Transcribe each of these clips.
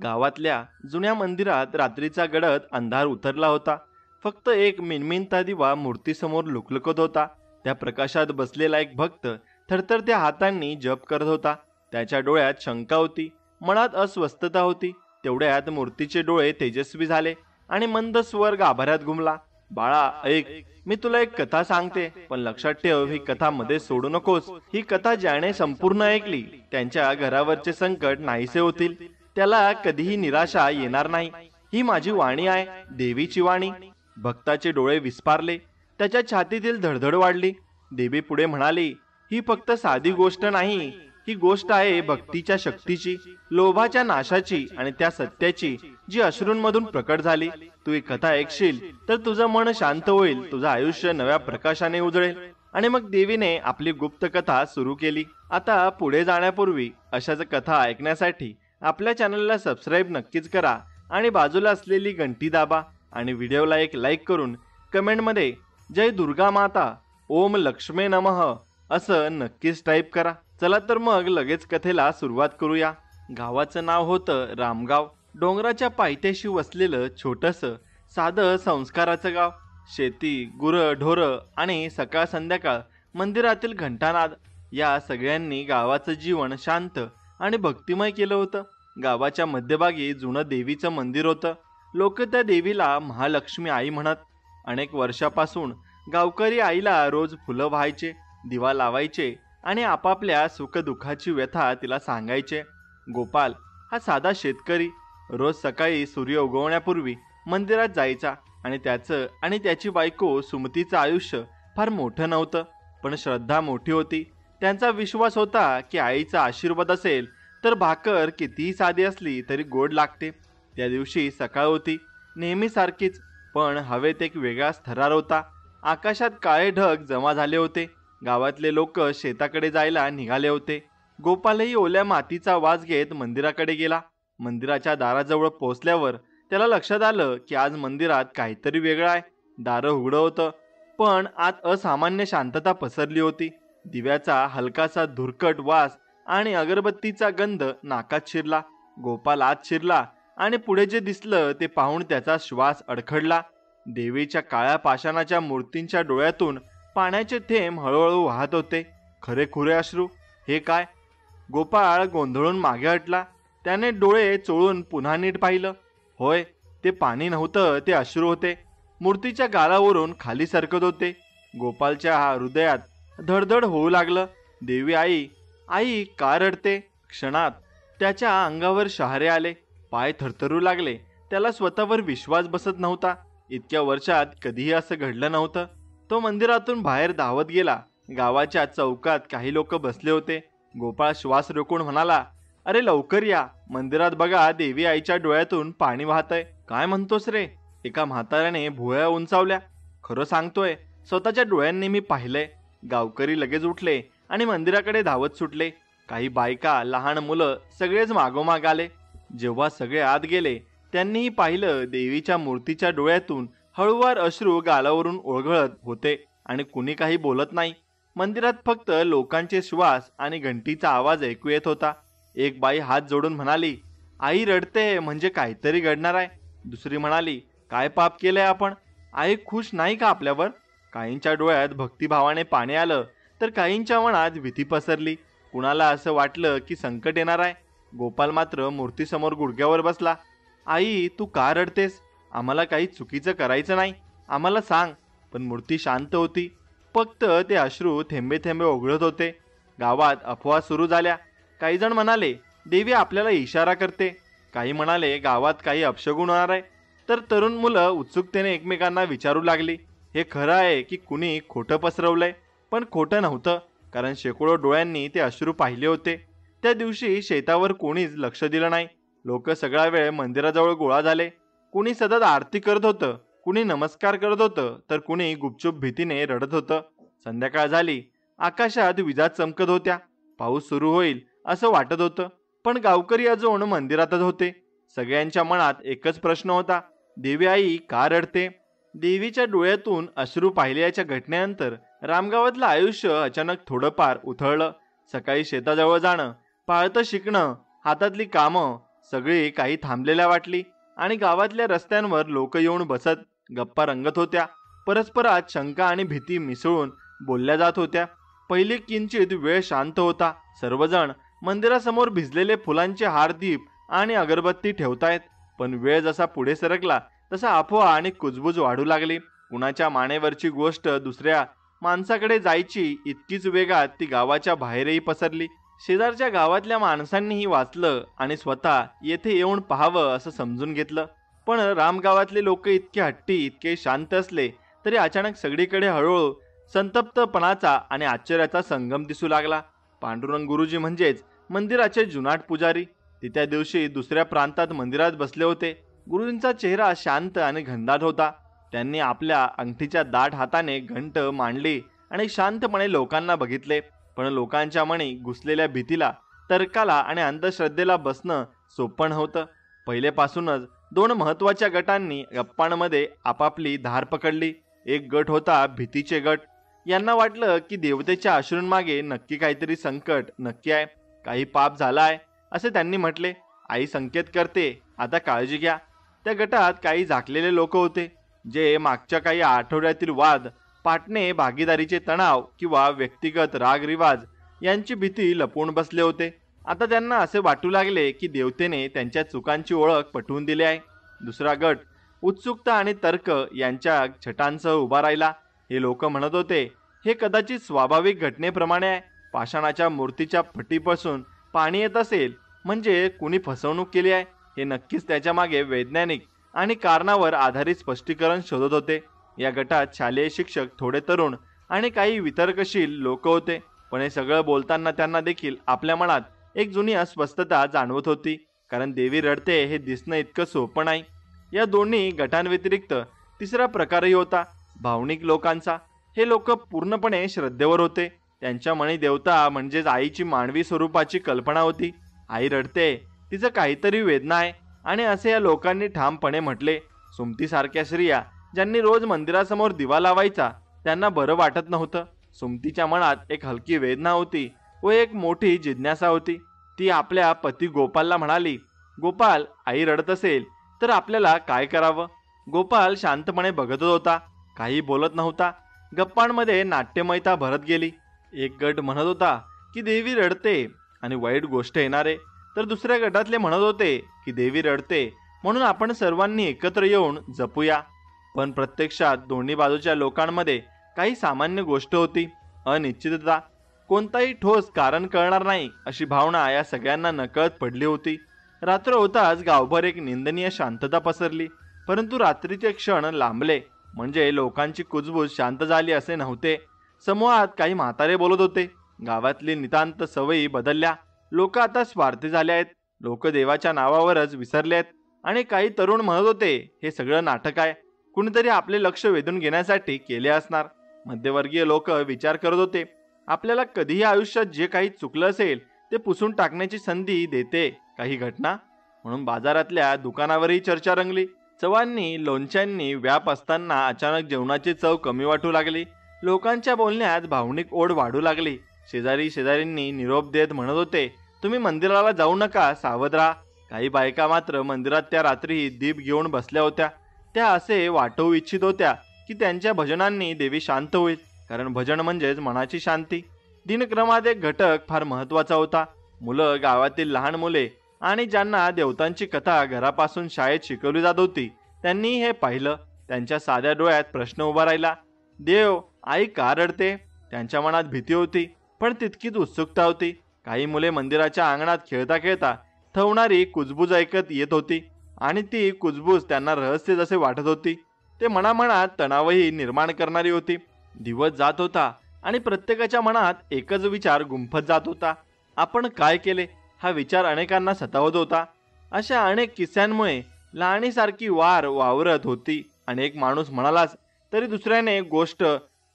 गावातल्या जुन्या मंदिरात रात्रीचा गडद अंधार उतरला होता. फक्त एक मिणमिणता दिवा मूर्तीसमोर लुकलुकत होता. त्या प्रकाशात बसलेला एक भक्त थरथरत्या हातांनी जप करत होता. त्याच्या डोळ्यात शंका होती, मनात अस्वस्थता होती. तेवढ्यात मूर्तीचे डोळे तेजस्वी झाले आणि मंद स्वर गाभाऱ्यात घुमला. बाळा ऐक, मी तुला एक कथा सांगते, पण लक्षात ठेव, ही कथा मध्ये सोडू नकोस. ही कथा ज्याने संपूर्ण ऐकली त्यांच्या घरावरचे संकट नाहीसे होतील. त्याला कधीही निराशा येणार नाही. ही माझी वाणी आहे, देवीची वाणी. भक्ताचे डोळे विस्फारले, त्याच्या छातीतील धडधड वाढली. देवी पुढे म्हणाली, ही फक्त साधी गोष्ट नाही, ही गोष्ट आहे भक्तीच्या शक्तीची, लोभाच्या नाशाची आणि त्या सत्याची जी अश्रूंमधून प्रकट झाली. तू ही कथा ऐकशील तर तुझं मन शांत होईल, तुझं आयुष्य नव्या प्रकाशाने उजळेल. आणि मग देवीने आपली गुप्त कथा सुरू केली. आता पुढे जाण्यापूर्वी अशाच कथा ऐकण्यासाठी आपल्या चॅनलला सबस्क्राईब नक्कीच करा आणि बाजूला असलेली घंटी दाबा आणि व्हिडिओला एक लाईक करून कमेंटमध्ये जय दुर्गा माता, ओम लक्ष्मे नमः असं नक्कीच टाईप करा. चला तर मग लगेच कथेला सुरुवात करूया. गावाचं नाव होतं रामगाव. डोंगराच्या पायथ्याशी वसलेलं छोटंसं साधं संस्काराचं गाव. शेती, गुरं, ढोरं आणि सकाळ संध्याकाळ मंदिरातील घंटानाद या सगळ्यांनी गावाचं जीवन शांत आणि भक्तिमय केलं होतं. गावाच्या मध्यभागी जुनं देवीचं मंदिर होतं. लोक त्या देवीला महालक्ष्मी आई म्हणत. अनेक वर्षापासून गावकरी आईला रोज फुलं व्हायचे, दिवा लावायचे आणि आपापल्या सुखदुःखाची व्यथा तिला सांगायचे. गोपाल हा साधा शेतकरी रोज सकाळी सूर्य उगवण्यापूर्वी मंदिरात जायचा आणि त्याचं आणि त्याची बायको सुमतीचं आयुष्य फार मोठं नव्हतं, पण श्रद्धा मोठी होती. त्यांचा विश्वास होता की आईचा आशीर्वाद असेल तर भाकर कितीही साधी असली तरी गोड लागते. त्या दिवशी सकाळ होती, नेहमीसारखीच, पण हवेत एक वेगळाच थरार होता. आकाशात काळे ढग जमा झाले होते. गावातले लोक शेताकडे जायला निघाले होते. गोपालही ओल्या मातीचा वास घेत मंदिराकडे गेला. मंदिराच्या दाराजवळ पोहोचल्यावर त्याला लक्षात आलं की आज मंदिरात काहीतरी वेगळं आहे. दारं उघडं होतं, पण आत असामान्य शांतता पसरली होती. दिव्याचा हलकासा धुरकट वास आणि अगरबत्तीचा गंध नाकात शिरला. गोपाल आत शिरला आणि पुढे जे दिसलं ते पाहून त्याचा श्वास अडखडला. देवीच्या काळ्या पाषाणाच्या मूर्तींच्या डोळ्यातून पाण्याचे थेंब हळूहळू वाहत होते. खरे खुरे अश्रू. हे काय? गोपाळ गोंधळून मागे हटला. त्याने डोळे चोळून पुन्हा नीट पाहिलं. होय, ते पाणी नव्हतं, ते अश्रू होते. मूर्तीच्या गालावरून खाली सरकत होते. गोपालच्या हृदयात धडधड होऊ लागलं. देवी आई, आई का रडते? क्षणात त्याच्या अंगावर शहारे आले, पाय थरथरू लागले. त्याला स्वतःवर विश्वास बसत नव्हता. इतक्या वर्षात कधीही असं घडलं नव्हतं. तो मंदिरातून बाहेर धावत गेला. गावाच्या चौकात काही लोक बसले होते. गोपाळ श्वास रोखून म्हणाला, अरे लवकर या, मंदिरात बघा, देवी आईच्या डोळ्यातून पाणी वाहतय. काय म्हणतोस रे? एका म्हाताऱ्याने भुवया उंचावल्या. खरं सांगतोय, स्वतःच्या डोळ्यांनी मी पाहिलंय. गावकरी लगेच उठले आणि मंदिराकडे धावत सुटले. काही बायका, लहान मुलं सगळेच मागोमाग आले. जेव्हा सगळे आत गेले त्यांनीही पाहिलं, देवीच्या मूर्तीच्या डोळ्यातून हळूवार अश्रू गालावरून ओघळत होते आणि कुणी काही बोलत नाही. मंदिरात फक्त लोकांचे श्वास आणि घंटीचा आवाज ऐकू येत होता. एक बाई हात जोडून म्हणाली, आई रडते म्हणजे काहीतरी घडणार आहे. दुसरी म्हणाली, काय पाप केलंय आपण? आई खुश नाही का आपल्यावर? काहींच्या डोळ्यात भक्तिभावाने पाणी आलं तर काहींच्या मनात भीती पसरली. कुणाला असं वाटलं की संकट येणार आहे. गोपाल मात्र मूर्तीसमोर गुडघ्यावर बसला. आई, तू का रडतेस? आम्हाला काही चुकीचं करायचं नाही, आम्हाला सांग. पण मूर्ती शांत होती. फक्त ते अश्रू थेंबे थेंबे ओघळत होते. गावात अफवा सुरू झाल्या. काही जण म्हणाले, देवी आपल्याला इशारा करते. काही म्हणाले, गावात काही अपशगुन होणार आहे. तर तरुण मुलं उत्सुकतेने एकमेकांना विचारू लागली, हे खरं आहे की कुणी खोटं पसरवलंय? पण खोटं नव्हतं, कारण शेकडो डोळ्यांनी ते अश्रू पाहिले होते. त्या दिवशी शेतावर कोणीच लक्ष दिलं नाही. लोक सगळा वेळ मंदिराजवळ गोळा झाले. कुणी सतत आरती करत होतं, कुणी नमस्कार करत होतं, तर कुणी गुपचूप भीतीने रडत होतं. संध्याकाळ झाली. आकाशात विजा चमकत होत्या. पाऊस सुरू होईल असं वाटत होतं, पण गावकरी अजून मंदिरातच होते. सगळ्यांच्या मनात एकच प्रश्न होता, देवी आई का रडते? देवीच्या डोळ्यातून अश्रू पाहिल्याच्या घटनेनंतर रामगावातलं आयुष्य अचानक थोडंफार उथळलं. सकाळी शेताजवळ जाणं, पाळतं शिकणं, हातातली कामं सगळी काही थांबलेल्या वाटली आणि गावातल्या रस्त्यांवर लोक येऊन बसत गप्पा रंगत होत्या. परस्परात शंका आणि भीती मिसळून बोलल्या जात होत्या. पहिली किंचित वेळ शांत होता. सर्वजण मंदिरासमोर भिजलेले फुलांचे हार, दीप आणि अगरबत्ती ठेवतायत. पण वेळ जसा पुढे सरकला तसा अफवा आणि कुजबूज वाढू लागली. कुणाच्या मानेवरची गोष्ट दुसऱ्या माणसाकडे जायची इतकीच वेगात ती गावाच्या बाहेरही पसरली. शेजारच्या गावातल्या माणसांनीही वाचलं आणि स्वतः येथे येऊन पाहावं असं समजून घेतलं. पण रामगावातले लोक इतके हट्टी, इतके शांत असले तरी अचानक सगळीकडे हळूहळू संतप्तपणाचा आणि आश्चर्याचा संगम दिसू लागला. पांडुरंग गुरुजी म्हणजेच मंदिराचे जुनाट पुजारी ते त्या दिवशी दुसऱ्या प्रांतात मंदिरात बसले होते. गुरुजींचा चेहरा शांत आणि घनदाट होता. त्यांनी आपल्या अंगठीच्या दाट हाताने घंट मांडली आणि शांतपणे लोकांना बघितले. पण लोकांच्या मनी घुसलेल्या भीतीला, तर्काला आणि अंधश्रद्धेला बसणं सोपं नव्हतं. पहिलेपासूनच दोन महत्वाच्या गटांनी गप्पांमध्ये आपापली धार पकडली. एक गट होता भीतीचे गट. यांना वाटलं की देवतेच्या अश्रूंमागे नक्की काहीतरी संकट नक्की आहे, काही पाप झाला आहे असे त्यांनी म्हटले. आई संकेत करते, आता काळजी घ्या. त्या गटात काही झाकलेले लोक होते जे मागच्या काही आठवड्यातील वाद, पाटणे, भागीदारीचे तणाव किंवा व्यक्तिगत रागरिवाज यांची भीती लपवून बसले होते. आता त्यांना असे वाटू लागले की देवतेने त्यांच्या चुकांची ओळख पटवून दिली आहे. दुसरा गट उत्सुकता आणि तर्क यांच्या छटांसह उभा राहिला. हे लोक म्हणत होते, हे कदाचित स्वाभाविक घटनेप्रमाणे आहे. पाषाणाच्या मूर्तीच्या फटीपासून पाणी येत असेल म्हणजे कुणी फसवणूक केली आहे. हे नक्कीच त्याच्या मागे वैज्ञानिक आणि कारणावर आधारित स्पष्टीकरण शोधत होते. या गटात शालेय शिक्षक, थोडे तरुण आणि काही वितर्कशील लोक होते. पण हे सगळं बोलताना त्यांना देखील आपल्या मनात एक जुनी अस्वस्थता जाणवत होती. कारण देवी रडते हे दिसणं इतकं सोपं नाही. या दोन्ही गटांव्यतिरिक्त तिसरा प्रकारही होता, भावनिक लोकांचा. हे लोक पूर्णपणे श्रद्धेवर होते. त्यांच्या मनी देवता म्हणजेच आईची मानवी स्वरूपाची कल्पना होती. आई रडते, तिचं काहीतरी वेदना आहे. आणि असे या लोकांनी ठामपणे म्हटले. सुमतीसारख्या स्त्रिया ज्यांनी रोज मंदिरासमोर दिवा लावायचा, त्यांना बरं वाटत नव्हतं. सुमतीच्या मनात एक हलकी वेदना होती व एक मोठी जिज्ञासा होती. ती आपल्या पती गोपालला म्हणाली, गोपाल, आई रडत असेल तर आपल्याला काय करावं? गोपाल शांतपणे बघत होता, काही बोलत नव्हता. गप्पांमध्ये नाट्यमयता भरत गेली. एक गट म्हणत होता की देवी रडते आणि वाईट गोष्ट येणारे, तर दुसऱ्या गटातले म्हणत होते की देवी रडते म्हणून आपण सर्वांनी एकत्र येऊन जपूया. पण प्रत्यक्षात दोन्ही बाजूच्या लोकांमध्ये काही सामान्य गोष्ट होती, अनिश्चितता. कोणताही ठोस कारण कळणार नाही अशी भावना या सगळ्यांना नकळत पडली होती. रात्र होताच गावभर एक निंदनीय शांतता पसरली. परंतु रात्रीचे क्षण लांबले म्हणजे लोकांची कुजबूज शांत झाली असे नव्हते. समूहात काही म्हातारे बोलत होते. गावातली नितांत सवयी बदलल्या. लोक आता स्वार्थी झाले आहेत. लोक देवाच्या नावावरच विसरले आहेत. आणि काही तरुण म्हणत होते, हे सगळं नाटक आहे, कुणीतरी आपले लक्ष वेधून घेण्यासाठी केले असणार. मध्यवर्गीय लोक विचार करत होते, आपल्याला कधीही आयुष्यात जे काही चुकलं असेल ते पुसून टाकण्याची संधी देते काही घटना. म्हणून बाजारातल्या दुकानावरही चर्चा रंगली. चवांनी, लोणच्यांनी व्याप असताना अचानक जेवणाची चव कमी वाटू लागली. लोकांच्या बोलण्यात भावनिक ओढ वाढू लागली. शेजारींनी निरोप देत म्हणत होते, तुम्ही मंदिराला जाऊ नका, सावध राहा. काही बायका मात्र मंदिरात त्या रात्री दीप घेऊन बसल्या होत्या. त्या असे वाटवू इच्छित होत्या की त्यांच्या भजनांनी देवी शांत होईल, कारण भजन म्हणजेच मनाची शांती. दिनक्रमात एक घटक फार महत्वाचा होता. मुलं, गावातील लहान मुले आणि ज्यांना देवतांची कथा घरापासून शाळेत शिकवली जात होती, त्यांनी हे पाहिलं. त्यांच्या साध्या डोळ्यात प्रश्न उभा राहिला, देव, आई का रडते? त्यांच्या मनात भीती होती, पण तितकीच उत्सुकता होती. काही मुले मंदिराच्या अंगणात खेळता खेळता थवणारी कुजबूज ऐकत येत होती आणि ती कुजबूज त्यांना रहस्य जसे वाटत होती. ते मनामनात तणावही निर्माण करणारी होती. दिवस जात होता आणि प्रत्येकाच्या मनात एकच विचार गुंफत जात होता, आपण काय केले? हा विचार अनेकांना सतावत होता. अशा अनेक किस्स्यांमुळे लहानीसारखी वार वावरत होती. अनेक माणूस म्हणालाच तरी दुसऱ्याने गोष्ट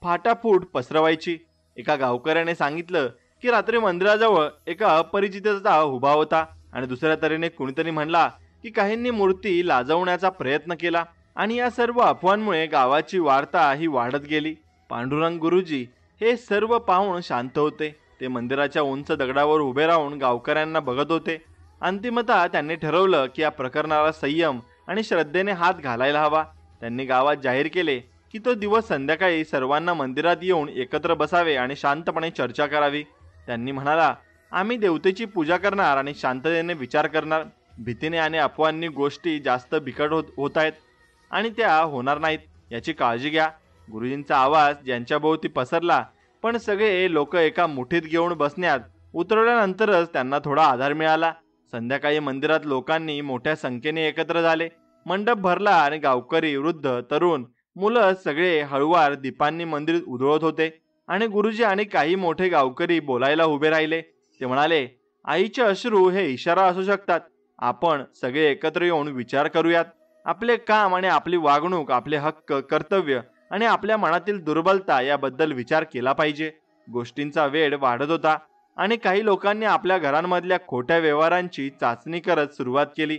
फाटाफूट पसरवायची. एका गावकऱ्याने सांगितलं की रात्री मंदिराजवळ एका अपरिचिताचा उभा होता आणि दुसऱ्या तऱ्हेने कुणीतरी म्हणला की काहींनी मूर्ती लाजवण्याचा प्रयत्न केला. आणि या सर्व अफवांमुळे गावाची वार्ता ही वाढत गेली. पांडुरंग गुरुजी हे सर्व पाहून शांत होते. ते मंदिराच्या उंच दगडावर उभे राहून गावकऱ्यांना बघत होते. अंतिमतः त्यांनी ठरवलं की या प्रकरणाला संयम आणि श्रद्धेने हात घालायला हवा. त्यांनी गावात जाहीर केले की तो दिवस संध्याकाळी सर्वांना मंदिरात येऊन एकत्र बसावे आणि शांतपणे चर्चा करावी. त्यांनी म्हणाला, आम्ही देवतेची पूजा करणार आणि शांततेने विचार करणार. भीतीने आणि अफवांनी गोष्टी जास्त बिकट होत आहेत आणि त्या होणार नाहीत याची काळजी घ्या. गुरुजींचा आवाज ज्यांच्याभोवती पसरला, पण सगळे लोक एका मुठीत घेऊन बसण्यात उतरवल्यानंतरच त्यांना थोडा आधार मिळाला. संध्याकाळी मंदिरात लोकांनी मोठ्या संख्येने एकत्र झाले. मंडप भरला आणि गावकरी, वृद्ध, तरुण, मुलं सगळे हळुवार दीपांनी मंदिर उधळत होते. आणि गुरुजी आणि काही मोठे गावकरी बोलायला उभे राहिले. ते म्हणाले, आईचे अश्रू हे इशारा असू शकतात. आपण सगळे एकत्र येऊन विचार करूयात. आपले काम आणि आपली वागणूक, आपले हक्क, कर्तव्य आणि आपल्या मनातील दुर्बलता याबद्दल विचार केला पाहिजे. गोष्टींचा वेळ वाढत होता आणि काही लोकांनी आपल्या घरांमधल्या खोट्या व्यवहारांची चाचणी करत सुरुवात केली.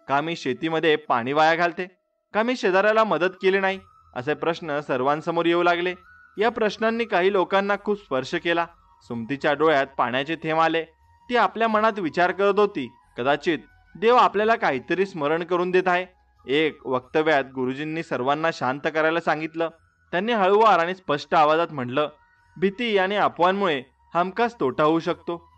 का मी शेतीमध्ये पाणी वाया घालते? का मी शेजाऱ्याला मदत केली नाही? असे प्रश्न सर्वांसमोर येऊ लागले. या प्रश्नांनी काही लोकांना खूप स्पर्श केला. सुमतीच्या डोळ्यात पाण्याचे थेंब आले. ती आपल्या मनात विचार करत होती, कदाचित देव आपल्याला काहीतरी स्मरण करून देत आहे. एक वक्तव्यात गुरुजींनी सर्वांना शांत करायला सांगितलं. त्यांनी हळुवार आणि स्पष्ट आवाजात म्हटलं, भीती आणि अफवांमुळे हमखास तोटा होऊ शकतो.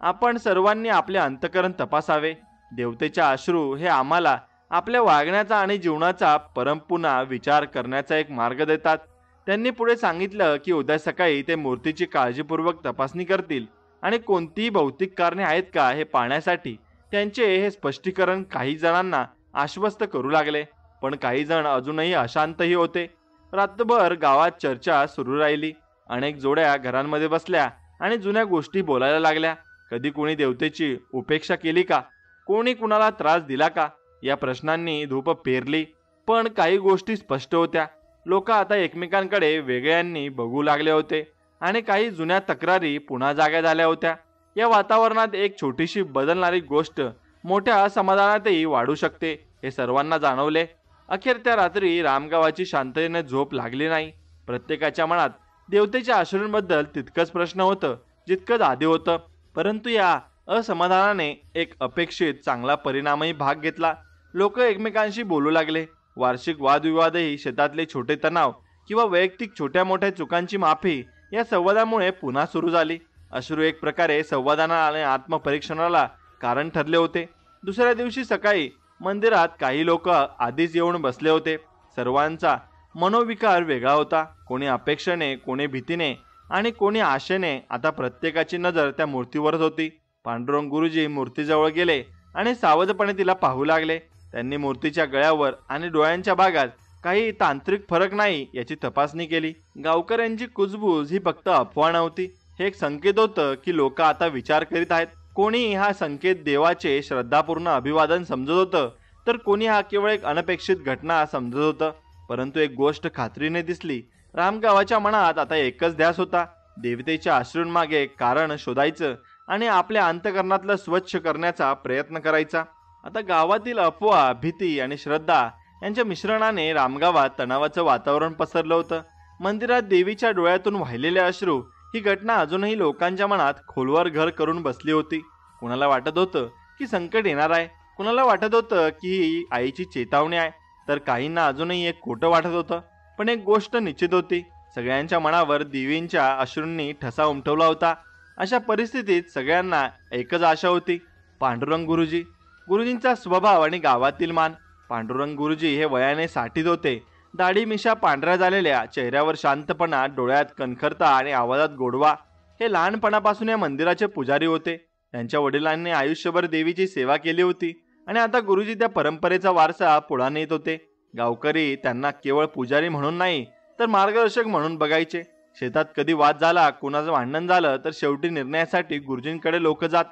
आपण सर्वांनी आपले अंतःकरण तपासावे. देवतेच्या अश्रू हे आम्हाला आपल्या वागण्याचा आणि जीवनाचा परमपुन्हा विचार करण्याचा एक मार्ग देतात. त्यांनी पुढे सांगितलं की उद्या सकाळी ते मूर्तीची काळजीपूर्वक तपासणी करतील आणि कोणतीही भौतिक कारणे आहेत का हे पाहण्यासाठी त्यांचे हे स्पष्टीकरण काही जणांना आश्वस्त करू लागले. पण काही जण अजूनही अशांतही होते. रात्रभर गावात चर्चा सुरू राहिली. अनेक जोड्या घरांमध्ये बसल्या आणि जुन्या गोष्टी बोलायला लागल्या. कधी कोणी देवतेची उपेक्षा केली का? कोणी कुणाला त्रास दिला का? या प्रश्नांनी धूप पेरली. पण काही गोष्टी स्पष्ट होत्या. लोक आता एकमेकांकडे वेगळ्यांनी बघू लागले होते आणि काही जुन्या तक्रारी पुन्हा जाग्या झाल्या होत्या. या वातावरणात एक छोटीशी बदलणारी गोष्ट मोठ्या असमाधानातही वाढू शकते हे सर्वांना जाणवले. अखेर त्या रात्री रामगावाची शांततेने झोप लागली नाही. प्रत्येकाच्या मनात देवतेच्या अश्रूंबद्दल तितकंच प्रश्न होतं जितकंच आधी होतं. परंतु या असमाधानाने एक अपेक्षित चांगला परिणामही भाग घेतला. लोक एकमेकांशी बोलू लागले. वार्षिक वादविवादही, शेतातले छोटे तणाव किंवा वैयक्तिक छोट्या मोठ्या चुकांची माफी या संवादामुळे पुन्हा सुरू झाली. अश्रू एक प्रकारे संवादाना आणि आत्मपरीक्षणाला कारण ठरले होते. दुसऱ्या दिवशी सकाळी मंदिरात काही लोक आधीच येऊन बसले होते. सर्वांचा मनोविकार वेगळा होता. कोणी अपेक्षेने, कोणी भीतीने आणि कोणी आशेने. आता प्रत्येकाची नजर त्या मूर्तीवरच होती. पांडुरंग गुरुजी मूर्तीजवळ गेले आणि सावधपणे तिला पाहू लागले. त्यांनी मूर्तीच्या गळ्यावर आणि डोळ्यांच्या भागात काही तांत्रिक फरक नाही याची तपासणी केली. गावकऱ्यांची कुजबूज ही फक्त अफवा नव्हती. हे एक संकेत होतं की लोक आता विचार करीत आहेत. कोणी हा संकेत देवाचे श्रद्धापूर्ण अभिवादन समजत होतं, तर कोणी हा केवळ एक अनपेक्षित घटना समजत होतं. परंतु एक गोष्ट खात्रीने दिसली. रामगावाच्या मनात आता एकच ध्यास होता, देवतेच्या अश्रूंमागे कारण शोधायचं आणि आपल्या अंतःकरणातलं स्वच्छ करण्याचा प्रयत्न करायचा. आता गावातील अफवा, भीती आणि श्रद्धा यांच्या मिश्रणाने रामगावात तणावाचं वातावरण पसरलं होतं. मंदिरात देवीच्या डोळ्यातून वाहिलेले अश्रू ही घटना अजूनही लोकांच्या मनात खोलवर घर करून बसली होती. कुणाला वाटत होतं की संकट येणार आहे, कुणाला वाटत होतं की ही आईची चेतावणी आहे, तर काहींना अजूनही एक खोटं वाटत होतं. पण एक गोष्ट निश्चित होती, सगळ्यांच्या मनावर देवींच्या अश्रूंनी ठसा उमटवला होता. अशा परिस्थितीत सगळ्यांना एकच आशा होती, पांडुरंग गुरुजी. गुरुजींचा स्वभाव आणि गावातील मान. पांडुरंग गुरुजी हे वयाने 60 होते. दाढी मिशा पांढऱ्या झालेल्या, चेहऱ्यावर शांतपणा, डोळ्यात कणखरता आणि आवाजात गोडवा. हे लहानपणापासून या मंदिराचे पुजारी होते. त्यांच्या वडिलांनी आयुष्यभर देवीची सेवा केली होती आणि आता गुरुजी त्या परंपरेचा वारसा पुढे नेत होते. गावकरी त्यांना केवळ पुजारी म्हणून नाही तर मार्गदर्शक म्हणून बघायचे. शेतात कधी वाद झाला, कुणाचं भांडण झालं, तर शेवटी निर्णयासाठी गुरुजींकडे लोक जात.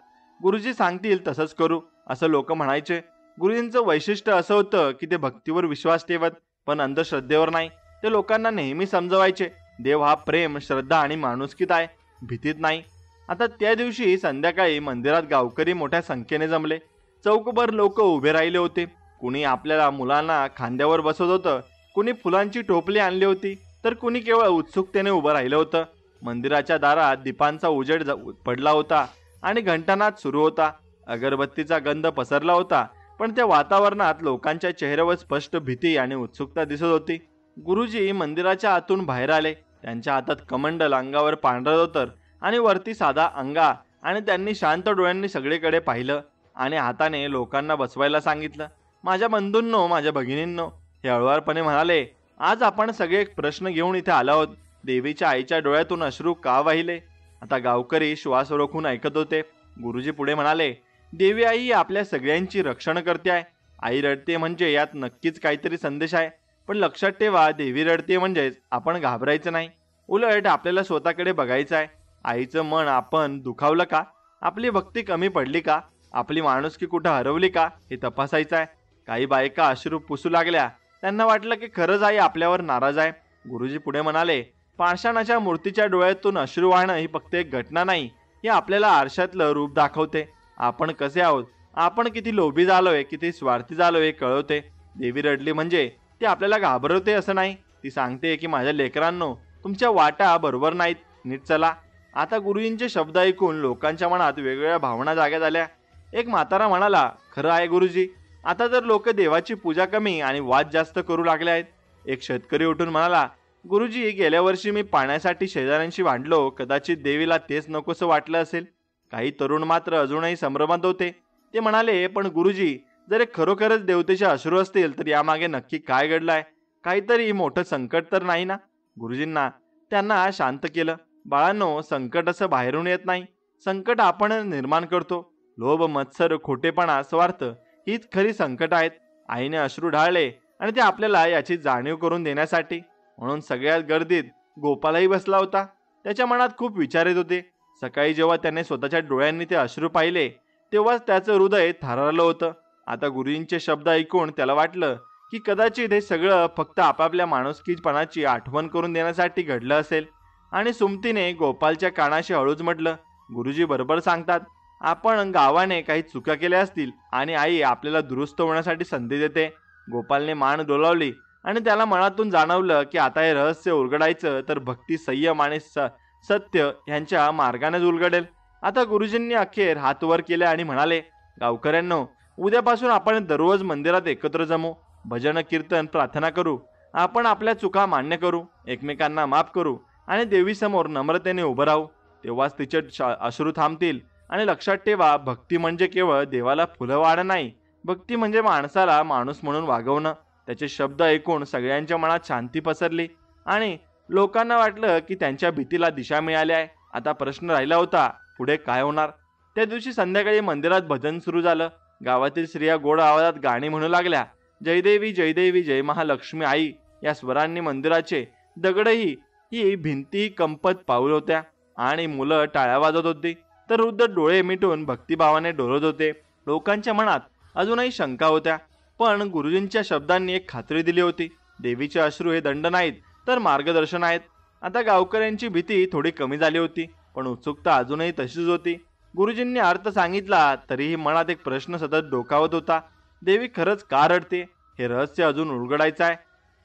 गुरुजी सांगतील तसंच करू असं लोक म्हणायचे. गुरुजींचं वैशिष्ट्य असं होतं की ते भक्तीवर विश्वास ठेवत, पण अंधश्रद्धेवर नाही. ते लोकांना नेहमी समजवायचे, देव हा प्रेम, श्रद्धा आणि माणुसकीत आहे, भीतीत नाही. आता त्या दिवशी संध्याकाळी मंदिरात गावकरी मोठ्या संख्येने जमले. चौकभर लोक उभे राहिले होते. कुणी आपल्या मुलांना खांद्यावर बसवत होतं, कुणी फुलांची टोपली आणली होती, तर कुणी केवळ उत्सुकतेने उभं राहिलं होतं. मंदिराच्या दारात दीपांचा उजेड पडला होता आणि घंटानाद सुरू होता. अगरबत्तीचा गंध पसरला होता, पण त्या वातावरणात लोकांच्या चेहऱ्यावर स्पष्ट भीती आणि उत्सुकता दिसत होती. गुरुजी मंदिराच्या आतून बाहेर आले. त्यांच्या हातात कमंडल, अंगावर पांढरं धोतर आणि वरती साधा अंगा, आणि त्यांनी शांत डोळ्यांनी सगळीकडे पाहिलं आणि हाताने लोकांना बसवायला सांगितलं. माझ्या बंधूंनो, माझ्या भगिनींनो, हे हळुवारपणे म्हणाले, आज आपण सगळे एक प्रश्न घेऊन इथे आलो आहोत. देवीच्या आईच्या डोळ्यातून अश्रू का वाहिले? आता गावकरी श्वास रोखून ऐकत होते. गुरुजी पुढे म्हणाले, देवी आई आपल्या सगळ्यांची रक्षण करते आहे. आई रडते म्हणजे यात नक्कीच काहीतरी संदेश आहे. पण लक्षात ठेवा, देवी रडते म्हणजेच आपण घाबरायचं नाही. उलट आपल्याला स्वतःकडे बघायचं आहे. आईचं मन आपण दुखावलं का? आपली भक्ती कमी पडली का? आपली माणुसकी कुठं हरवली का? हे तपासायचं आहे. काही बायका अश्रू पुसू लागल्या. त्यांना वाटलं की खरंच आई आपल्यावर नाराज आहे. गुरुजी पुढे म्हणाले, पाषाणाच्या मूर्तीच्या डोळ्यातून अश्रू वाहणं ही फक्त एक घटना नाही, हे आपल्याला आरशातलं रूप दाखवते. आपण कसे आहोत, आपण किती लोभी झालोय, किती स्वार्थी झालोय हे कळवते. देवी रडली म्हणजे ती आपल्याला घाबरवते असं नाही. ती सांगते की माझ्या लेकरांनो, तुमच्या वाटा बरोबर नाहीत, नीट चला. आता गुरुजींचे शब्द ऐकून लोकांच्या मनात वेगवेगळ्या भावना जाग्या झाल्या. एक म्हातारा म्हणाला, खरं आहे गुरुजी, आता तर लोक देवाची पूजा कमी आणि वाद जास्त करू लागले आहेत. एक शेतकरी उठून म्हणाला, गुरुजी, गेल्या वर्षी मी पाण्यासाठी शेजाऱ्यांशी भांडलो, कदाचित देवीला तेच नकोसं वाटलं असेल. काही तरुण मात्र अजूनही संभ्रमात होते. ते म्हणाले, पण गुरुजी, जर खरोखरच देवतेचे अश्रू असतील तर यामागे नक्की काय घडलंय? काहीतरी मोठं संकट तर नाही ना? गुरुजींना त्यांना शांत केलं. बाळांनो, संकट असं बाहेरून येत नाही. संकट आपण निर्माण करतो. लोभ, मत्सर, खोटेपणा, स्वार्थ हीच खरी संकट आहेत. आईने अश्रू ढाळले आणि ते आपल्याला याची जाणीव करून देण्यासाठी. म्हणून सगळ्यात गर्दीत गोपालही बसला होता. त्याच्या मनात खूप विचार येत होते. सकाळी जेव्हा त्याने स्वतःच्या डोळ्यांनी ते अश्रू पाहिले, तेव्हाच त्याचं हृदय थरारलं होतं. आता गुरुजींचे शब्द ऐकून त्याला वाटलं की कदाचित हे सगळं फक्त आपापल्या माणुसकीपणाची आठवण करून देण्यासाठी घडलं असेल. आणि सुमतीने गोपालच्या कानाशी हळूच म्हटलं, गुरुजी बरोबर सांगतात. आपण गावाने काही चुका केल्या असतील आणि आई आपल्याला दुरुस्त होण्यासाठी संधी देते. गोपालने मान डोलावली आणि त्याला मनातून जाणवलं की आता हे रहस्य उलगडायचं तर भक्ती, संयम आणि सत्य यांच्या मार्गानेच उलगडेल. आता गुरुजींनी अखेर हात वर केले आणि म्हणाले, गावकऱ्यांनो, उद्यापासून आपण दररोज मंदिरात एकत्र जमू, भजन, कीर्तन, प्रार्थना करू. आपण आपल्या चुका मान्य करू, एकमेकांना माफ करू आणि देवीसमोर नम्रतेने उभं राहू. तेव्हाच तिचे अश्रू थांबतील. आणि लक्षात ठेवा, भक्ती म्हणजे केवळ देवाला फुलं वाढणं नाही, भक्ती म्हणजे माणसाला माणूस म्हणून वागवणं. त्याचे शब्द ऐकून सगळ्यांच्या मनात शांती पसरली आणि लोकांना वाटलं की त्यांच्या भीतीला दिशा मिळाली आहे. आता प्रश्न राहिला होता, पुढे काय होणार? त्या दिवशी संध्याकाळी मंदिरात भजन सुरू झालं. गावातील स्त्रिया गोड आवाजात गाणी म्हणू लागल्या. जयदेवी जयदेवी, जय महालक्ष्मी आई या स्वरांनी मंदिराचे दगडही ही भिंती कंपत पाऊल होत्या आणि मुलं टाळ्या वाजत होती. तर वृद्ध डोळे मिटून भक्तिभावाने डोलत होते. लोकांच्या मनात अजूनही शंका होत्या, पण गुरुजींच्या शब्दांनी एक खात्री दिली होती, देवीचे अश्रू हे दंड नाहीत तर मार्गदर्शन आहेत. आता गावकऱ्यांची भीती थोडी कमी झाली होती, पण उत्सुकता अजूनही तशीच होती. गुरुजींनी अर्थ सांगितला तरीही मनात एक प्रश्न सतत डोकावत होता, देवी खरंच का रडते? हे रहस्य अजून उलगडायचं आहे.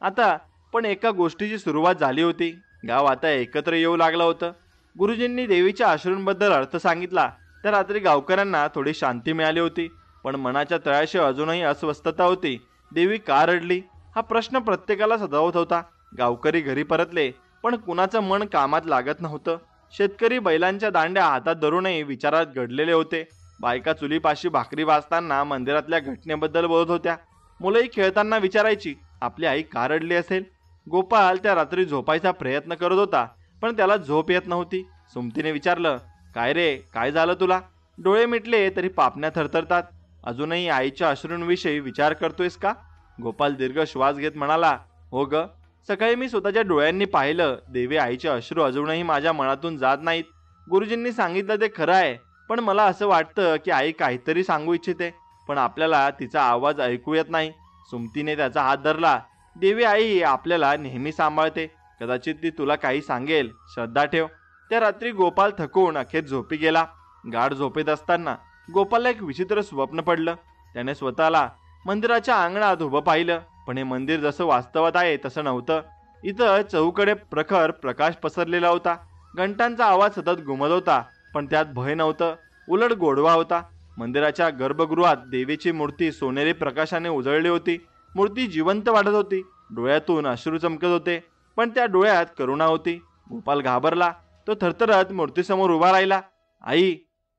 आता पण एका गोष्टीची सुरुवात झाली होती. गाव आता एकत्र येऊ लागलं होतं. गुरुजींनी देवीच्या अश्रूंबद्दल अर्थ सांगितला. त्या रात्री गावकऱ्यांना थोडी शांती मिळाली होती, पण मनाच्या तळाशी अजूनही अस्वस्थता होती. देवी का रडली हा प्रश्न प्रत्येकाला सतावत होता. गावकरी घरी परतले, पण कुणाचं मन कामात लागत नव्हतं. शेतकरी बैलांच्या दांड्या हातात धरूनही विचारात गडलेले होते. बायका चुलीपाशी भाकरी भाजताना मंदिरातल्या घटनेबद्दल बोलत होत्या. मुलंही खेळताना विचारायची, आपली आई का रडली असेल? गोपाल त्या रात्री झोपायचा प्रयत्न करत होता, पण त्याला झोप येत नव्हती. सुमतीने विचारलं, काय रे, काय झालं तुला? डोळे मिटले तरी पापण्या थरथरतात. अजूनही आईच्या अश्रूंविषयी विचार करतोयस का? गोपाल दीर्घ श्वास घेत म्हणाला, हो ग, सकाळी मी स्वतःच्या डोळ्यांनी पाहिलं. देवी आईचे अश्रू अजूनही माझ्या मनातून जात नाहीत. गुरुजींनी सांगितलं ते खरं आहे, पण मला असं वाटतं की आई काहीतरी सांगू इच्छिते, पण आपल्याला तिचा आवाज ऐकू येत नाही. सुमतीने त्याचा हात धरला. देवी आई आपल्याला नेहमी सांभाळते, कदाचित ती तुला काही सांगेल, श्रद्धा ठेव. त्या रात्री गोपाल थकून अखेर झोपी गेला. गाढ झोपेत असताना गोपालला एक विचित्र स्वप्न पडलं. त्याने स्वतःला मंदिराच्या अंगणात उभं पाहिलं, पण हे मंदिर जसं वास्तवात आहे तसं नव्हतं. इथं चहूकडे प्रखर प्रकाश पसरलेला होता. घंटांचा आवाज सतत घुमत होता, पण त्यात भय नव्हतं, उलट गोडवा होता. मंदिराच्या गर्भगृहात देवीची मूर्ती सोनेरी प्रकाशाने उजळली होती. मूर्ती जिवंत वाटत होती. डोळ्यातून अश्रू चमकत होते, पण त्या डोळ्यात करुणा होती. गोपाल घाबरला. तो थरथरत मूर्तीसमोर उभा राहिला. आई.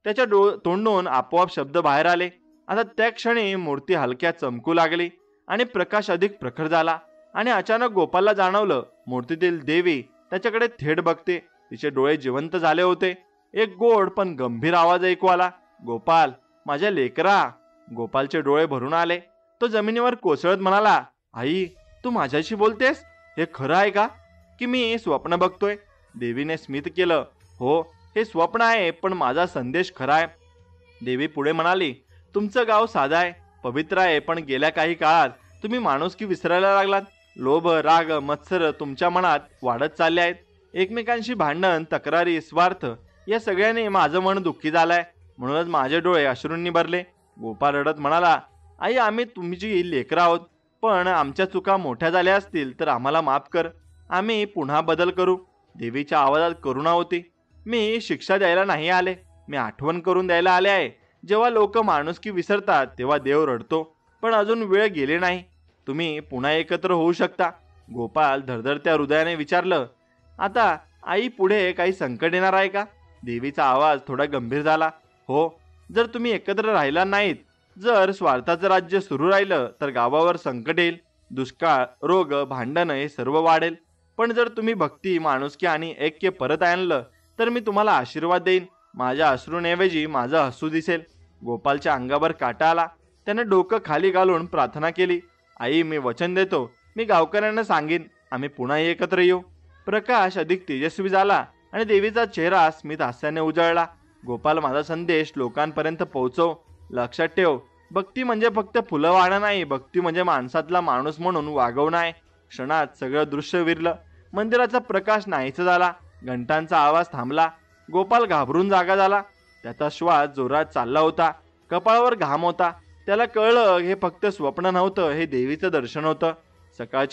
त्याच्या तोंडून आपोआप शब्द बाहेर आले. आता त्या क्षणी मूर्ती हलक्या चमकू लागली आणि प्रकाश अधिक प्रखर झाला. आणि अचानक गोपालला जाणवलं, मूर्तीतील देवी त्याच्याकडे थेट बघते. तिचे डोळे जिवंत झाले होते. एक गोड पण गंभीर आवाज ऐकू आला, गोपाल, माझ्या लेकरा. गोपालचे डोळे भरून आले. तो जमिनीवर कोसळत म्हणाला, आई, तू माझ्याशी बोलतेस? हे खरं आहे का, की मी स्वप्न बघतोय? देवीने स्मित केलं, हो, हे स्वप्न आहे, पण माझा संदेश खरा आहे. देवी पुढे म्हणाली, तुमचं गाव साधं आहे, पवित्र आहे, पण गेल्या काही काळात तुम्ही माणुसकी विसरायला लागलात. लोभ, राग, मत्सर तुमच्या मनात वाढत चालले आहेत. एकमेकांशी भांडण, तक्रारी, स्वार्थ या सगळ्याने माझं मन दुःखी झालंय. म्हणूनच माझे डोळे अश्रूंनी भरले. गोपाल रडत म्हणाला, आई, आम्ही तुमची लेकरं आहोत, पण आमच्या चुका मोठ्या झाल्या असतील तर आम्हाला माफ कर. आम्ही पुन्हा बदल करू. देवीच्या आवाजात करुणा होती. मी शिक्षा द्यायला नाही आले, मी आठवण करून द्यायला आले आहे. जेव्हा लोक माणुसकी विसरतात तेव्हा देव रडतो, पण अजून वेळ गेली नाही. तुम्ही पुन्हा एकत्र होऊ शकता. गोपाल धडधडत्या हृदयाने विचारलं, आता आई, पुढे काही संकट येणार आहे का? देवीचा आवाज थोडा गंभीर झाला, हो, जर तुम्ही एकत्र राहिला नाहीत, जर स्वार्थाचं राज्य सुरू राहिलं तर गावावर संकट येईल. दुष्काळ, रोग, भांडण हे सर्व वाढेल. पण जर तुम्ही भक्ती, माणुसकी आणि ऐक्य परत आणलं तर मी तुम्हाला आशीर्वाद देईन. माझ्या अश्रूंऐवजी माझं हसू दिसेल. गोपालच्या अंगावर काटा आला. त्याने डोकं खाली घालून प्रार्थना केली, आई, मी वचन देतो, मी गावकऱ्यांना सांगेन, आम्ही पुन्हा एकत्र येऊ. प्रकाश अधिक तेजस्वी झाला आणि देवीचा चेहरा स्मित हास्याने उजळला. गोपाल, माझा संदेश लोकांपर्यंत पोहोचव. लक्षात ठेव, भक्ती म्हणजे फक्त फुलं वाहणं नाही, भक्ती म्हणजे माणसातला माणूस म्हणून वागवणं आहे. क्षणात सगळं दृश्य विरलं. मंदिराचा प्रकाश नाहीसा झाला. घंटांचा आवाज थांबला. गोपाल घाबरून जागा झाला. त्याचा श्वास जोरात चालला होता. कपाळावर घाम होता. त्याला कळलं, हे फक्त स्वप्न नव्हतं, हे देवीचं दर्शन होतं.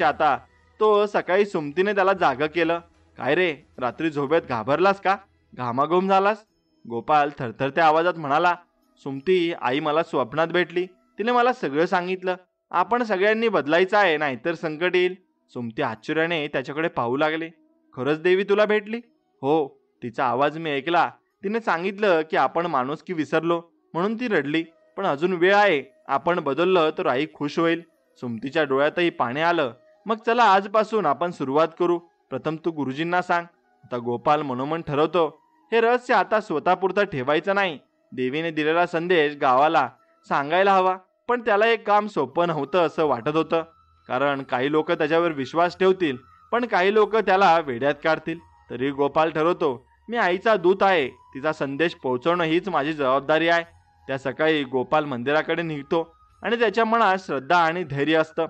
आता तो सकाळी सुमतीने त्याला जागं केलं. काय रे, रात्री झोपेत घाबरलास का? घामाघूम झालास? गोपाल थरथरत्या आवाजात म्हणाला, सुमती, आई मला स्वप्नात भेटली. तिने मला सगळं सांगितलं. आपण सगळ्यांनी बदलायचं आहे, नाहीतर संकट येईल. सुमती आश्चर्याने त्याच्याकडे पाहू लागले. खरंच देवी तुला भेटली? हो, तिचा आवाज मी ऐकला. तिने सांगितलं की आपण माणुसकी विसरलो म्हणून ती रडली. पण अजून वेळ आहे. आपण बदललं तर आई खुश होईल. सुमतीच्या डोळ्यातही पाणी आलं. मग चला, आजपासून आपण सुरुवात करू. प्रथम तू गुरुजींना सांग. आता गोपाल मनोमन ठरवतो, हे रहस्य आता स्वतःपुरतं ठेवायचं नाही. देवीने दिलेला संदेश गावाला सांगायला हवा. पण त्याला एक काम सोपं नव्हतं असं वाटत होतं. कारण काही लोक त्याच्यावर विश्वास ठेवतील, पण काही लोक त्याला वेड्यात काढतील. तरी गोपाल ठरवतो, मी आईचा दूत आहे. तिचा संदेश पोहोचवणं हीच माझी जबाबदारी आहे. त्या सकाळी गोपाल मंदिराकडे निघतो आणि त्याच्या मनात श्रद्धा आणि धैर्य असतं.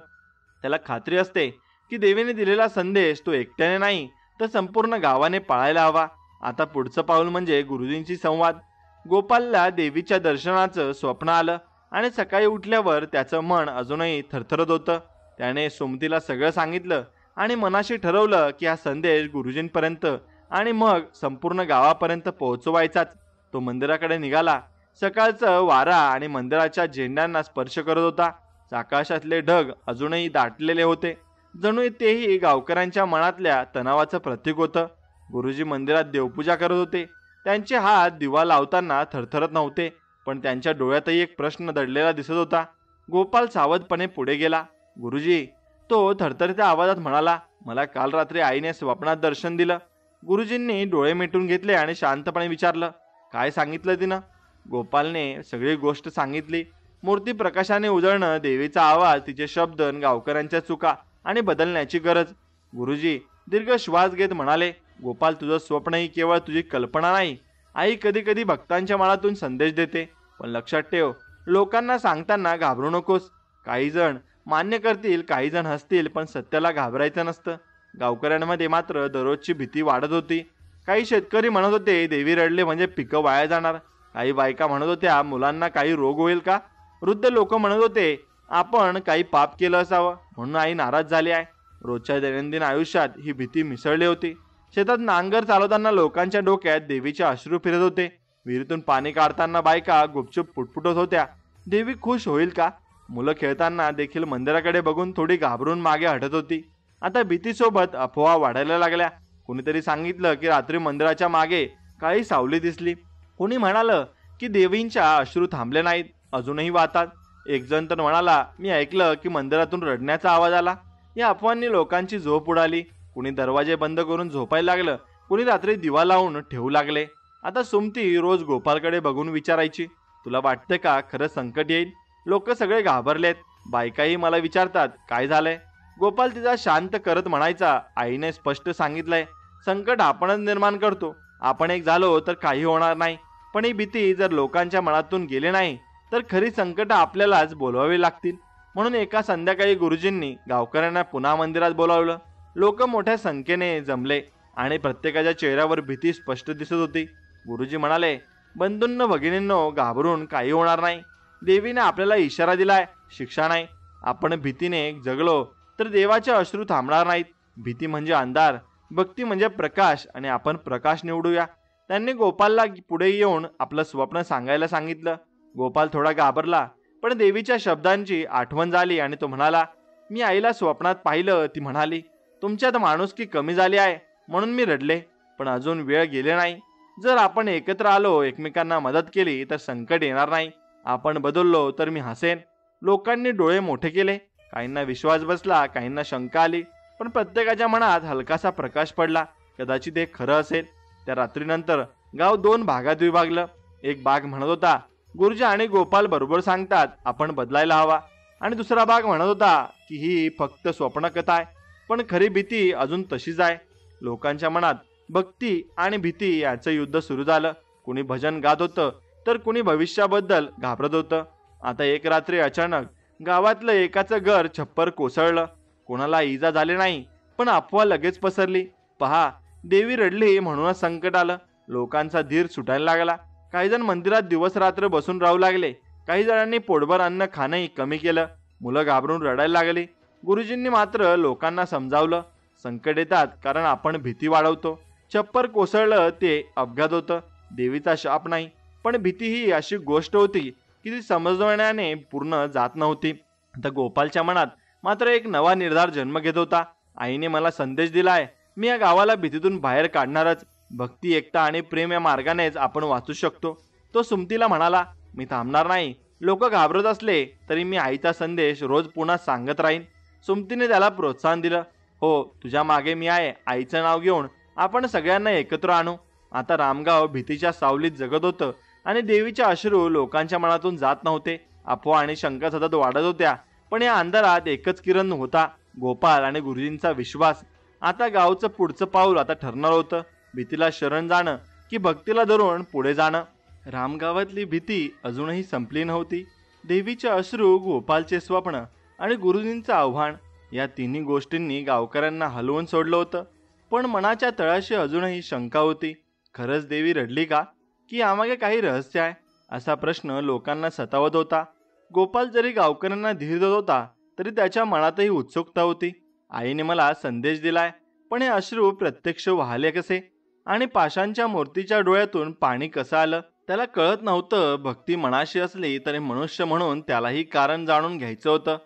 त्याला खात्री असते की देवीने दिलेला संदेश तो एकट्याने नाही तर संपूर्ण गावाने पाळायला हवा. आता पुढचं पाऊल म्हणजे गुरुजींशी संवाद. गोपालला देवीच्या दर्शनाचं स्वप्न आलं आणि सकाळी उठल्यावर त्याचं मन अजूनही थरथरत होतं. त्याने सुमतीला सगळं सांगितलं आणि मनाशी ठरवलं की हा संदेश गुरुजींपर्यंत आणि मग संपूर्ण गावापर्यंत पोहोचवायचाच. तो मंदिराकडे निघाला. सकाळचं वारा आणि मंदिराच्या झेंड्यांना स्पर्श करत होता. आकाशातले ढग अजूनही दाटलेले होते. जणू तेही गावकऱ्यांच्या मनातल्या तणावाचं प्रतीक होतं. गुरुजी मंदिरात देवपूजा करत होते. त्यांचे हात दिवा लावताना थरथरत नव्हते, पण त्यांच्या डोळ्यातही एक प्रश्न दडलेला दिसत होता. गोपाल सावधपणे पुढे गेला. गुरुजी, तो थरथरत्या आवाजात म्हणाला, मला काल रात्री आईने स्वप्नात दर्शन दिलं. गुरुजींनी डोळे मिटून घेतले आणि शांतपणे विचारलं, काय सांगितलं तिनं? गोपालने सगळी गोष्ट सांगितली. मूर्ती प्रकाशाने उजळणं, देवीचा आवाज, तिचे शब्द, गावकऱ्यांच्या चुका आणि बदलण्याची गरज. गुरुजी दीर्घ श्वास घेत म्हणाले, गोपाल, तुझं स्वप्न ही केवळ तुझी कल्पना नाही. आई कधी कधी भक्तांच्या मनातून संदेश देते. पण लक्षात ठेव, लोकांना सांगताना घाबरू नकोस. काही जण मान्य करतील, काही जण हसतील, पण सत्याला घाबरायचं नसतं. गावकऱ्यांमध्ये मात्र दररोजची भीती वाढत होती. काही शेतकरी म्हणत होते, देवी रडले म्हणजे पिकं वाया जाणार. काही बायका म्हणत होत्या, मुलांना काही रोग होईल का? वृद्ध लोक म्हणत होते, आपण काही पाप केलं असावं म्हणून आई नाराज झाली आहे. रोजच्या दैनंदिन आयुष्यात ही भीती मिसळली होती. शेतात नांगर चालवताना लोकांच्या डोक्यात देवीचे अश्रू फिरत होते. विहिरीतून पाणी काढताना बायका गुपचूप पुटपुटत होत्या. देवी खुश होईल का? मुलं खेळताना देखील मंदिराकडे बघून थोडी घाबरून मागे हटत होती. आता भीतीसोबत अफवा वाढायला लागल्या. कुणीतरी सांगितलं की रात्री मंदिराच्या मागे काही सावली दिसली. कोणी म्हणालं की देवींच्या अश्रू थांबले नाहीत, अजूनही वाहतात. एक जण तर म्हणाला, मी ऐकलं की मंदिरातून रडण्याचा आवाज आला. या अफवांनी लोकांची झोप उडाली. कुणी दरवाजे बंद करून झोपायला लागलं, कुणी रात्री दिवा लावून ठेवू लागले. आता सुमती रोज गोपालकडे बघून विचारायची, तुला वाटतं का खरं संकट येईल? लोक सगळे घाबरलेत. बायकाही मला विचारतात काय झालंय. गोपाल तिचा शांत करत म्हणायचा, आईने स्पष्ट सांगितलंय, संकट आपणच निर्माण करतो. आपण एक झालो तर काही होणार नाही. पण ही भीती जर लोकांच्या मनातून गेली नाही तर खरी संकट आपल्यालाच बोलवावी लागतील. म्हणून एका संध्याकाळी गुरुजींनी गावकऱ्यांना पुन्हा मंदिरात बोलावलं. लोक मोठ्या संख्येने जमले आणि प्रत्येकाच्या चेहऱ्यावर भीती स्पष्ट दिसत होती. गुरुजी म्हणाले, बंधूंनो भगिनींनो, घाबरून काही होणार नाही. देवीने आपल्याला इशारा दिलाय, शिक्षा नाही. आपण भीतीने जगलो तर देवाचे अश्रू थांबणार नाहीत. भीती म्हणजे अंधार, भक्ती म्हणजे प्रकाश, आणि आपण प्रकाश निवडूया. त्यांनी गोपालला पुढे येऊन आपलं स्वप्न सांगायला सांगितलं. गोपाल थोडा घाबरला, पण देवीच्या शब्दांची आठवण झाली आणि तो म्हणाला, मी आईला स्वप्नात पाहिलं. ती म्हणाली, तुमच्यात माणुसकी कमी झाली आहे म्हणून मी रडले, पण अजून वेळ गेले नाही. जर आपण एकत्र आलो, एकमेकांना मदत केली तर संकट येणार नाही. आपण बदललो तर मी हसेन. लोकांनी डोळे मोठे केले. काहींना विश्वास बसला, काहींना शंका आली, पण प्रत्येकाच्या मनात हलकासा प्रकाश पडला. कदाचित हे खरं असेल. त्या रात्रीनंतर गाव 2 भागात विभागलं. एक भाग म्हणत होता, गुरुजी आणि गोपाल बरोबर सांगतात, आपण बदलायला हवा. आणि दुसरा भाग म्हणत होता की ही फक्त स्वप्नकथा आहे, पण खरी भीती अजून तशीच आहे. लोकांच्या मनात भक्ती आणि भीती याचं युद्ध सुरू झालं. कुणी भजन गात होतं तर कुणी भविष्याबद्दल घाबरत होतं. आता एक रात्री अचानक गावातलं एकाचं घर छप्पर कोसळलं. कोणाला इजा झाली नाही, पण अफवा लगेच पसरली. पहा, देवी रडली म्हणूनच संकट आलं. लोकांचा धीर सुटायला लागला. काही जण मंदिरात दिवस रात्र बसून राहू लागले. काही जणांनी पोटभर अन्न खाणंही कमी केलं. मुलं घाबरून रडायला लागली. गुरुजींनी मात्र लोकांना समजावलं, संकट येतात कारण आपण भीती वाढवतो. छप्पर कोसळलं ते अपघात होतं, देवीचा शाप नाही. पण भीती ही अशी गोष्ट होती की ती समजवण्याने पूर्ण जात नव्हती. आता गोपालच्या मनात मात्र एक नवा निर्धार जन्म घेत होता. आईने मला संदेश दिलाय, मी या गावाला भीतीतून बाहेर काढणारच. भक्ती, एकता आणि प्रेम या मार्गानेच आपण वाचू शकतो. तो सुमतीला म्हणाला, मी थांबणार नाही. लोक घाबरत असले तरी मी आईचा संदेश रोज पुन्हा सांगत राहीन. सुमतीने त्याला प्रोत्साहन दिलं. हो, तुझ्या मागे मी आहे. आईचं नाव घेऊन आपण सगळ्यांना एकत्र आणू. आता रामगाव भीतीच्या सावलीत जगत होतं आणि देवीचे अश्रू लोकांच्या मनातून जात नव्हते. अफवा आणि शंका सतत वाढत होत्या, पण या अंधारात एकच किरण होता, गोपाल आणि गुरुजींचा विश्वास. आता गावचं पुढचं पाऊल आता ठरणार होतं, भीतीला शरण जाणं की भक्तीला धरून पुढे जाणं. रामगावातली भीती अजूनही संपली नव्हती. देवीचे अश्रू, गोपालचे स्वप्न आणि गुरुजींचं आव्हान या तिन्ही गोष्टींनी गावकऱ्यांना हलवून सोडलं होतं. पण मनाच्या तळाशी अजूनही शंका होती. खरंच देवी रडली का, की यामागे काही रहस्य आहे? असा प्रश्न लोकांना सतावत होता. गोपाल जरी गावकऱ्यांना धीर देत होता तरी त्याच्या मनातही उत्सुकता होती. आईने मला संदेश दिलाय, पण हे अश्रू प्रत्यक्ष वाहले कसे आणि पाषाणच्या मूर्तीच्या डोळ्यातून पाणी कसं आलं? त्याला कळत नव्हतं. भक्ती मनाशी असली तरी मनुष्य म्हणून त्यालाही कारण जाणून घ्यायचं होतं.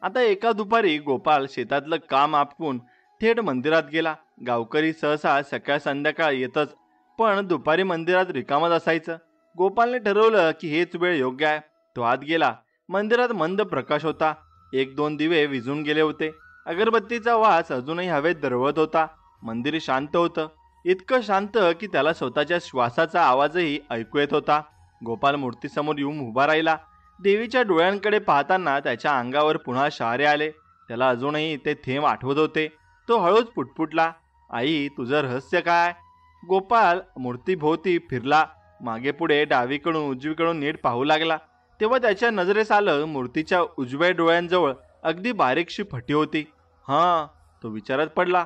आता एका दुपारी गोपाल शेतातलं काम आटपून थेट मंदिरात गेला. गावकरी सहसा सकाळ संध्याकाळ येतच, पण दुपारी मंदिरात रिकामच असायचं. गोपालने ठरवलं की हेच वेळ योग्य आहे. तो आत गेला. मंदिरात मंद प्रकाश होता. 1-2 दिवे विझून गेले होते. अगरबत्तीचा वास अजूनही हवेत दरवळत होता. मंदिर शांत होतं, इतकं शांत की त्याला स्वतःच्या श्वासाचा आवाजही ऐकू येत होता. गोपाल मूर्तीसमोर येऊन उभा राहिला. देवीच्या डोळ्यांकडे पाहताना त्याच्या अंगावर पुन्हा शहारे आले. त्याला अजूनही ते थेंब आठवत होते. तो हळूच पुटपुटला, आई, तुझं रहस्य काय? गोपाल मूर्तीभोवती फिरला. मागे पुढे, डावीकडून उजवीकडून नीट पाहू लागला. तेव्हा त्याच्या नजरेस आलं, मूर्तीच्या उजव्या डोळ्यांजवळ अगदी बारीकशी फटी होती. हां, तो विचारात पडला.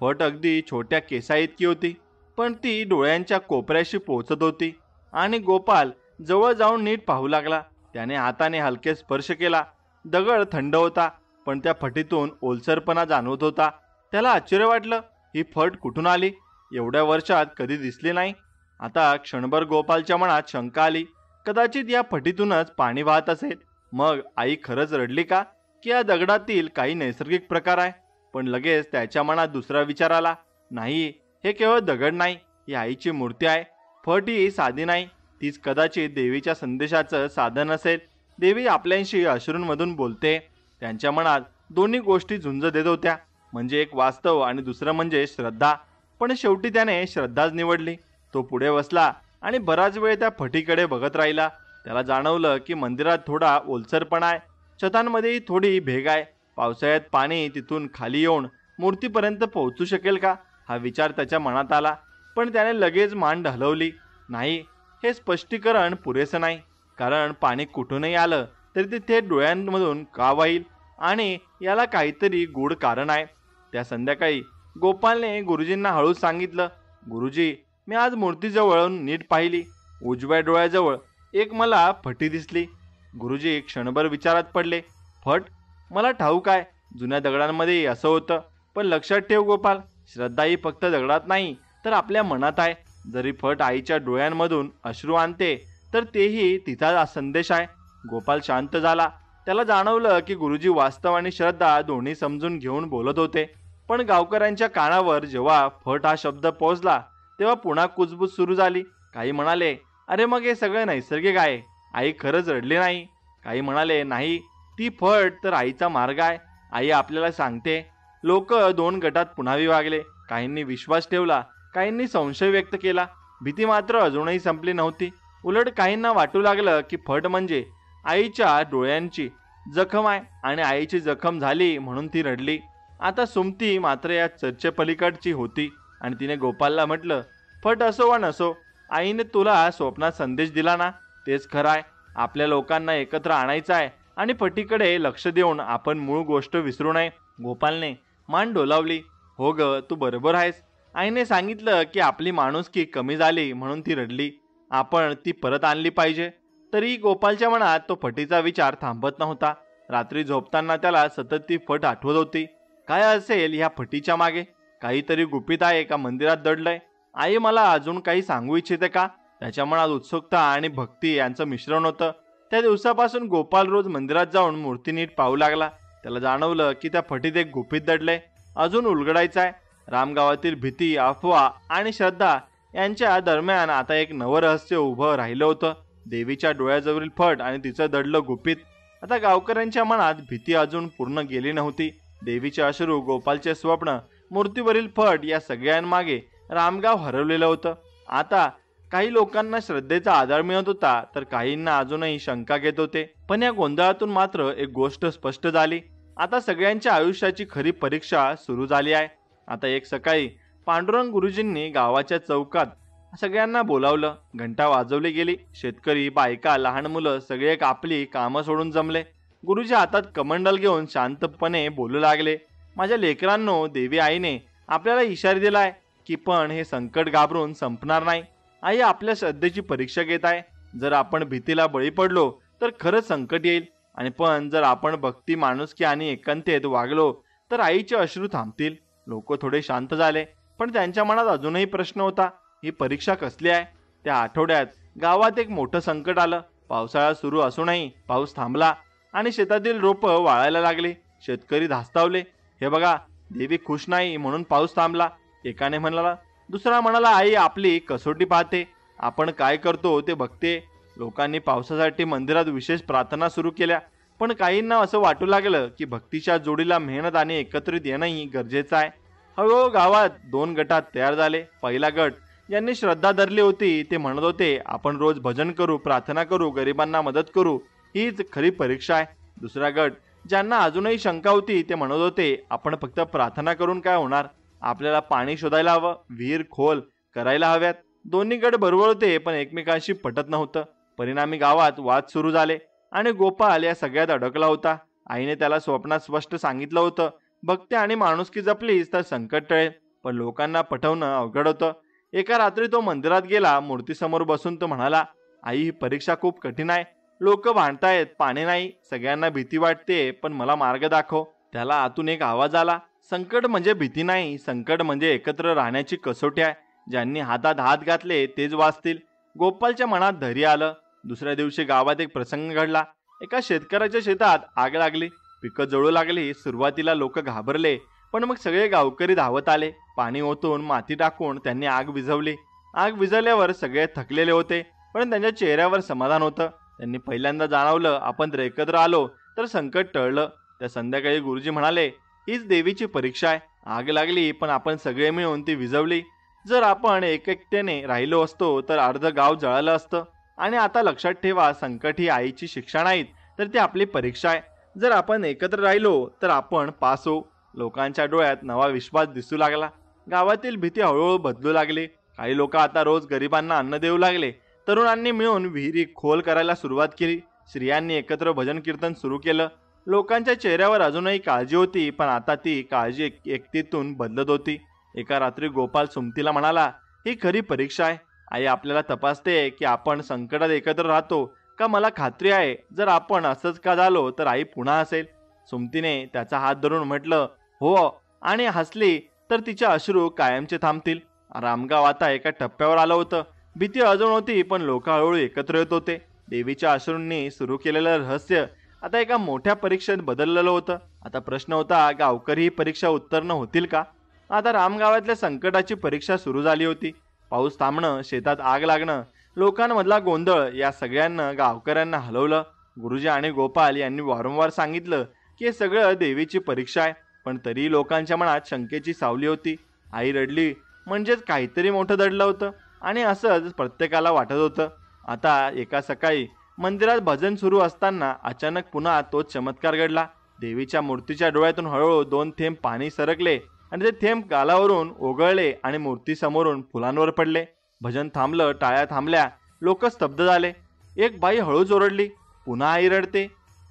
फट अगदी छोट्या केसा इतकी होती, पण ती डोळ्यांच्या कोपऱ्याशी पोहोचत होती. आणि गोपाल जवळ जाऊन नीट पाहू लागला. त्याने हाताने हलके स्पर्श केला. दगड थंड होता, पण त्या फटीतून ओलसरपणा जाणवत होता. त्याला आश्चर्य वाटलं, ही फट कुठून आली? एवढ्या वर्षात कधी दिसली नाही. आता क्षणभर गोपालच्या मनात शंका आली. कदाचित या फटीतूनच पाणी वाहत असेल. मग आई खरंच रडली का, की या दगडातील काही नैसर्गिक प्रकार आहे? पण लगेच त्याच्या मनात दुसरा विचार आला. नाही, हे केवळ दगड नाही, ही आईची मूर्ती आहे. फट ही साधी नाही, तीच कदाचित देवीच्या संदेशाचं साधन असेल. देवी आपल्याशी अश्रूंमधून बोलते. त्यांच्या मनात दोन्ही गोष्टी झुंज देत होत्या, म्हणजे एक वास्तव आणि दुसरं म्हणजे श्रद्धा. पण शेवटी त्याने श्रद्धाच निवडली. तो पुढे बसला आणि बराच वेळ त्या फटीकडे बघत राहिला. त्याला जाणवलं की मंदिरात थोडा ओलसरपणा आहे, छतांमध्येही थोडी भेग आहे. पावसाळ्यात पाणी तिथून खाली येऊन मूर्तीपर्यंत पोहोचू शकेल का, हा विचार त्याच्या मनात आला. पण त्याने लगेच मान हलवली. नाही, हे स्पष्टीकरण पुरेसं नाही, कारण पाणी कुठूनही आलं तरी ते थेट डोळ्यांमधून का वाईल, आणि याला काहीतरी गूढ कारण आहे. त्या संध्याकाळी गोपालने गुरुजींना हळूच सांगितलं, गुरुजी, मी आज मूर्तीजवळून नीट पाहिली. उजव्या डोळ्याजवळ एक मला फटी दिसली. गुरुजी क्षणभर विचारात पडले. फट? मला ठाऊक आहे, जुन्या दगडांमध्ये असं होतं. पण लक्षात ठेव गोपाल, श्रद्धा ही फक्त दगडात नाही तर आपल्या मनात आहे. जरी फट आईच्या डोळ्यांमधून अश्रू आणते तर तेही तिचा संदेश आहे. गोपाल शांत झाला. त्याला जाणवलं की गुरुजी वास्तव आणि श्रद्धा दोन्ही समजून घेऊन बोलत होते. पण गावकऱ्यांच्या कानावर जेव्हा फट हा शब्द पोहोचला तेव्हा पुन्हा कुजबूज सुरू झाली. काही म्हणाले, अरे मग हे सगळं नैसर्गिक आहे, आई खरंच रडली नाही. काही म्हणाले, नाही, ती फट तर आईचा मार्ग आहे, आई आपल्याला सांगते. लोक दोन गटात पुन्हा विभागले. काहींनी विश्वास ठेवला, काहींनी संशय व्यक्त केला. भीती मात्र अजूनही संपली नव्हती. उलट काहींना वाटू लागलं की फट म्हणजे आईच्या डोळ्यांची जखम आहे आणि आईची जखम झाली म्हणून ती रडली. आता सुमती मात्र या चर्चेपलीकडची होती आणि तिने गोपालला म्हटलं, फट असो वा नसो, आईने तुला स्वप्नात संदेश दिला ना, तेच खरं आहे. आपल्या लोकांना एकत्र आणायचं आहे आणि फटीकडे लक्ष देऊन आपण मूळ गोष्ट विसरू नये. गोपालने मान डोलावली. हो ग, तू बरोबर आहेस. आईने सांगितलं की आपली माणुसकी कमी झाली म्हणून ती रडली. आपण ती परत आणली पाहिजे. तरी गोपालच्या मनात तो फटीचा विचार थांबत नव्हता. रात्री झोपताना त्याला सतत ती फट आठवत होती. काय असेल ह्या फटीच्या मागे? काहीतरी गुपित आहे का मंदिरात दडलंय? आई मला अजून काही सांगू इच्छिते का? त्याच्या मनात उत्सुकता आणि भक्ती यांचं मिश्रण होतं. त्या दिवसापासून गोपाल रोज मंदिरात जाऊन मूर्ती नीट पाहू लागला. त्याला जाणवलं की त्या फटीत एक गुपित दडलंय, अजून उलगडायचं आहे. रामगावातील भीती, अफवा आणि श्रद्धा यांच्या दरम्यान आता एक नवं रहस्य उभं राहिलं होतं. देवीच्या डोळ्याजवळील फट आणि तिचं दडलं गुपित. आता गावकऱ्यांच्या मनात भीती अजून पूर्ण गेली नव्हती. देवीचे अश्रू, गोपालचे स्वप्न, मूर्तीवरील फट या सगळ्यांमागे रामगाव हरवलेलं होतं. आता काही लोकांना श्रद्धेचा आधार मिळत होता तर काहींना अजूनही शंका घेत होते. पण या गोंधळातून मात्र एक गोष्ट स्पष्ट झाली. आता सगळ्यांच्या आयुष्याची खरी परीक्षा सुरू झाली आहे. आता एक सकाळी पांडुरंग गुरुजींनी गावाच्या चौकात सगळ्यांना बोलावलं. घंटा वाजवली गेली. शेतकरी, बायका, लहान मुलं सगळे आपली कामं सोडून जमले. गुरुजी हातात कमंडल घेऊन शांतपणे बोलू लागले. माझ्या लेकरांनो, देवी आईने आपल्याला इशारा दिलाय की पण हे संकट घाबरून संपणार नाही. आई आपल्या श्रद्धेची परीक्षा घेत आहे. जर आपण भीतीला बळी पडलो तर खरंच संकट येईल, आणि पण जर आपण भक्ती, माणुसकी आणि एकांतेत वागलो तर आईचे अश्रू थांबतील. लोक थोडे शांत झाले, पण त्यांच्या मनात अजूनही प्रश्न होता, ही परीक्षा कसली आहे? त्या आठवड्यात गावात एक मोठं संकट आलं. पावसाळा सुरू असूनही पाऊस थांबला आणि शेतातील रोपं वाळायला लागली. शेतकरी धास्तावले. हे बघा, देवी खुश नाही म्हणून पाऊस थांबला, एकाने म्हणाला. दुसरा म्हणाला, आई आपली कसोटी पाहते, आपण काय करतो ते बघते. लोकांनी पावसासाठी मंदिरात विशेष प्रार्थना सुरू केल्या. पण काहींना असं वाटू लागलं की भक्तीच्या जोडीला मेहनत आणि एकत्रित येणंही गरजेचं आहे. हळूहळू गावात दोन गटात तयार झाले. पहिला गट ज्यांनी श्रद्धा धरली होती ते म्हणत होते, आपण रोज भजन करू, प्रार्थना करू, गरिबांना मदत करू, हीच खरी परीक्षा आहे. दुसरा गट ज्यांना अजूनही शंका होती ते म्हणत होते, आपण फक्त प्रार्थना करून काय होणार, आपल्याला पाणी शोधायला हवं, विहीर खोल करायला हव्यात. दोन्ही गट बरोबर होते पण एकमेकांशी पटत नव्हतं. परिणामी गावात वाद सुरू झाले आणि गोपाल या सगळ्यात अडकला होता. आईने त्याला स्वप्नात स्पष्ट सांगितलं होतं, भक्ती आणि माणुसकी जपलीस तर संकट टळेल. पण लोकांना पटवणं अवघड होतं. एका रात्री तो मंदिरात गेला. मूर्तीसमोर बसून तो म्हणाला, आई, ही परीक्षा खूप कठीण आहे. लोक भांडतायत, पाणी नाही, सगळ्यांना भीती वाटते, पण मला मार्ग दाखव. त्याला आतून एक आवाज आला, संकट म्हणजे भीती नाही, संकट म्हणजे एकत्र राहण्याची कसोटी आहे. ज्यांनी हातात हात घातले तेच वाचतील. गोपालच्या मनात धैर्य आलं. दुसऱ्या दिवशी गावात एक प्रसंग घडला. एका शेतकऱ्याच्या शेतात आग लागली. पिकं जळू लागली. सुरुवातीला लोक घाबरले, पण मग सगळे गावकरी धावत आले. पाणी ओतून माती टाकून त्यांनी आग विझवली. आग विझवल्यावर सगळे थकलेले होते, पण त्यांच्या चेहऱ्यावर समाधान होतं. त्यांनी पहिल्यांदा जाणवलं, आपण जर एकत्र आलो तर संकट टळलं. त्या संध्याकाळी गुरुजी म्हणाले, हीच देवीची परीक्षा आहे. आग लागली, पण आपण सगळे मिळून ती विझवली. जर आपण एकट्याने राहिलो असतो तर अर्ध गाव जळालं असतं. आणि आता लक्षात ठेवा, संकट ही आईची शिक्षा नाहीत, तर ती आपली परीक्षा आहे. जर आपण एकत्र राहिलो तर आपण पास होऊ. लोकांच्या डोळ्यात नवा विश्वास दिसू लागला. गावातील भीती हळूहळू बदलू लागली. काही लोक आता रोज गरिबांना अन्न देऊ लागले. तरुणांनी मिळून विहिरी खोल करायला सुरुवात केली. स्त्रियांनी एकत्र भजन कीर्तन सुरू केलं. लोकांच्या चेहऱ्यावर अजूनही काळजी होती, पण आता ती काळजी एकतेतून बदलत होती. एका रात्री गोपाल सुमतीला म्हणाला, ही खरी परीक्षा आहे. आई आपल्याला तपासते की आपण संकटात एकत्र राहतो का. मला खात्री आहे, जर आपण असंच का झालो तर आई पुन्हा असेल. सुमतीने त्याचा हात धरून म्हटलं, हो, आणि हसली तर तिचे अश्रू कायमचे थांबतील. रामगाव आता एका टप्प्यावर आलं होतं. भीती अजून होती, पण लोक हळूहळू एकत्र येत होते. देवीच्या अश्रूंनी सुरू केलेलं रहस्य आता एका मोठ्या परीक्षेत बदललेलं होतं. आता प्रश्न होता, गावकरी ही परीक्षा उत्तीर्ण होतील का. आता रामगावातल्या संकटाची परीक्षा सुरू झाली होती. पाऊस थांबणं, शेतात आग लागणं, लोकांमधला गोंधळ, या सगळ्यांना गावकऱ्यांना हलवलं. गुरुजी आणि गोपाल यांनी वारंवार सांगितलं की हे सगळं देवीची परीक्षा आहे, पण तरी लोकांच्या मनात शंकेची सावली होती. आई रडली म्हणजेच काहीतरी मोठं दडलं होतं, आणि असंच प्रत्येकाला वाटत होतं. आता एका सकाळी मंदिरात भजन सुरू असताना अचानक पुन्हा तोच चमत्कार घडला. देवीच्या मूर्तीच्या डोळ्यातून हळूहळू 2 थेंब पाणी सरकले, आणि ते थेंब गालावरून ओघळले आणि मूर्तीसमोरून फुलांवर पडले. भजन थांबलं, टाळ्या थांबल्या, लोक स्तब्ध झाले. एक बाई हळूच ओरडली, पुन्हा आई रडते.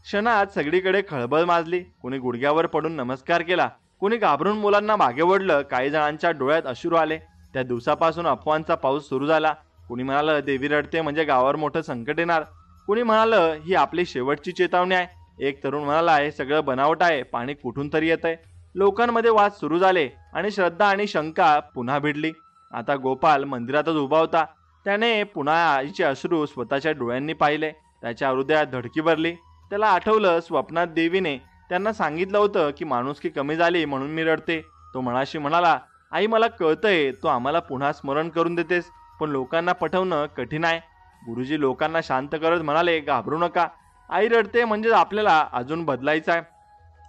क्षणात सगळीकडे खळबळ माजली. कुणी गुडघ्यावर पडून नमस्कार केला, कुणी घाबरून मुलांना मागे वळलं. काही जणांच्या डोळ्यात अश्रू आले. त्या दिवसापासून अफवांचा पाऊस सुरू झाला. कुणी म्हणालं, देवी रडते म्हणजे गावावर मोठं संकट येणार. कुणी म्हणालं, ही आपली शेवटची चेतावणी आहे. एक तरुण म्हणाला, हे सगळं बनावट आहे, पाणी कुठून तरी येतंय. लोकांमध्ये वाद सुरू झाले आणि श्रद्धा आणि शंका पुन्हा भिडली. आता गोपाल मंदिरातच उभा होता. त्याने पुन्हा आईचे अश्रू स्वतःच्या डोळ्यांनी पाहिले. त्याच्या हृदयात धडकी भरली. त्याला आठवलं, स्वप्नात देवीने त्यांना सांगितलं होतं की माणुसकी कमी झाली म्हणून मी रडते. तो मनाशी म्हणाला, आई मला कळतंय, तो आम्हाला पुन्हा स्मरण करून देतेस, पण लोकांना पटवणं कठीण आहे. गुरुजी लोकांना शांत करत म्हणाले, घाबरू नका. आई रडते म्हणजे आपल्याला अजून बदलायचं आहे.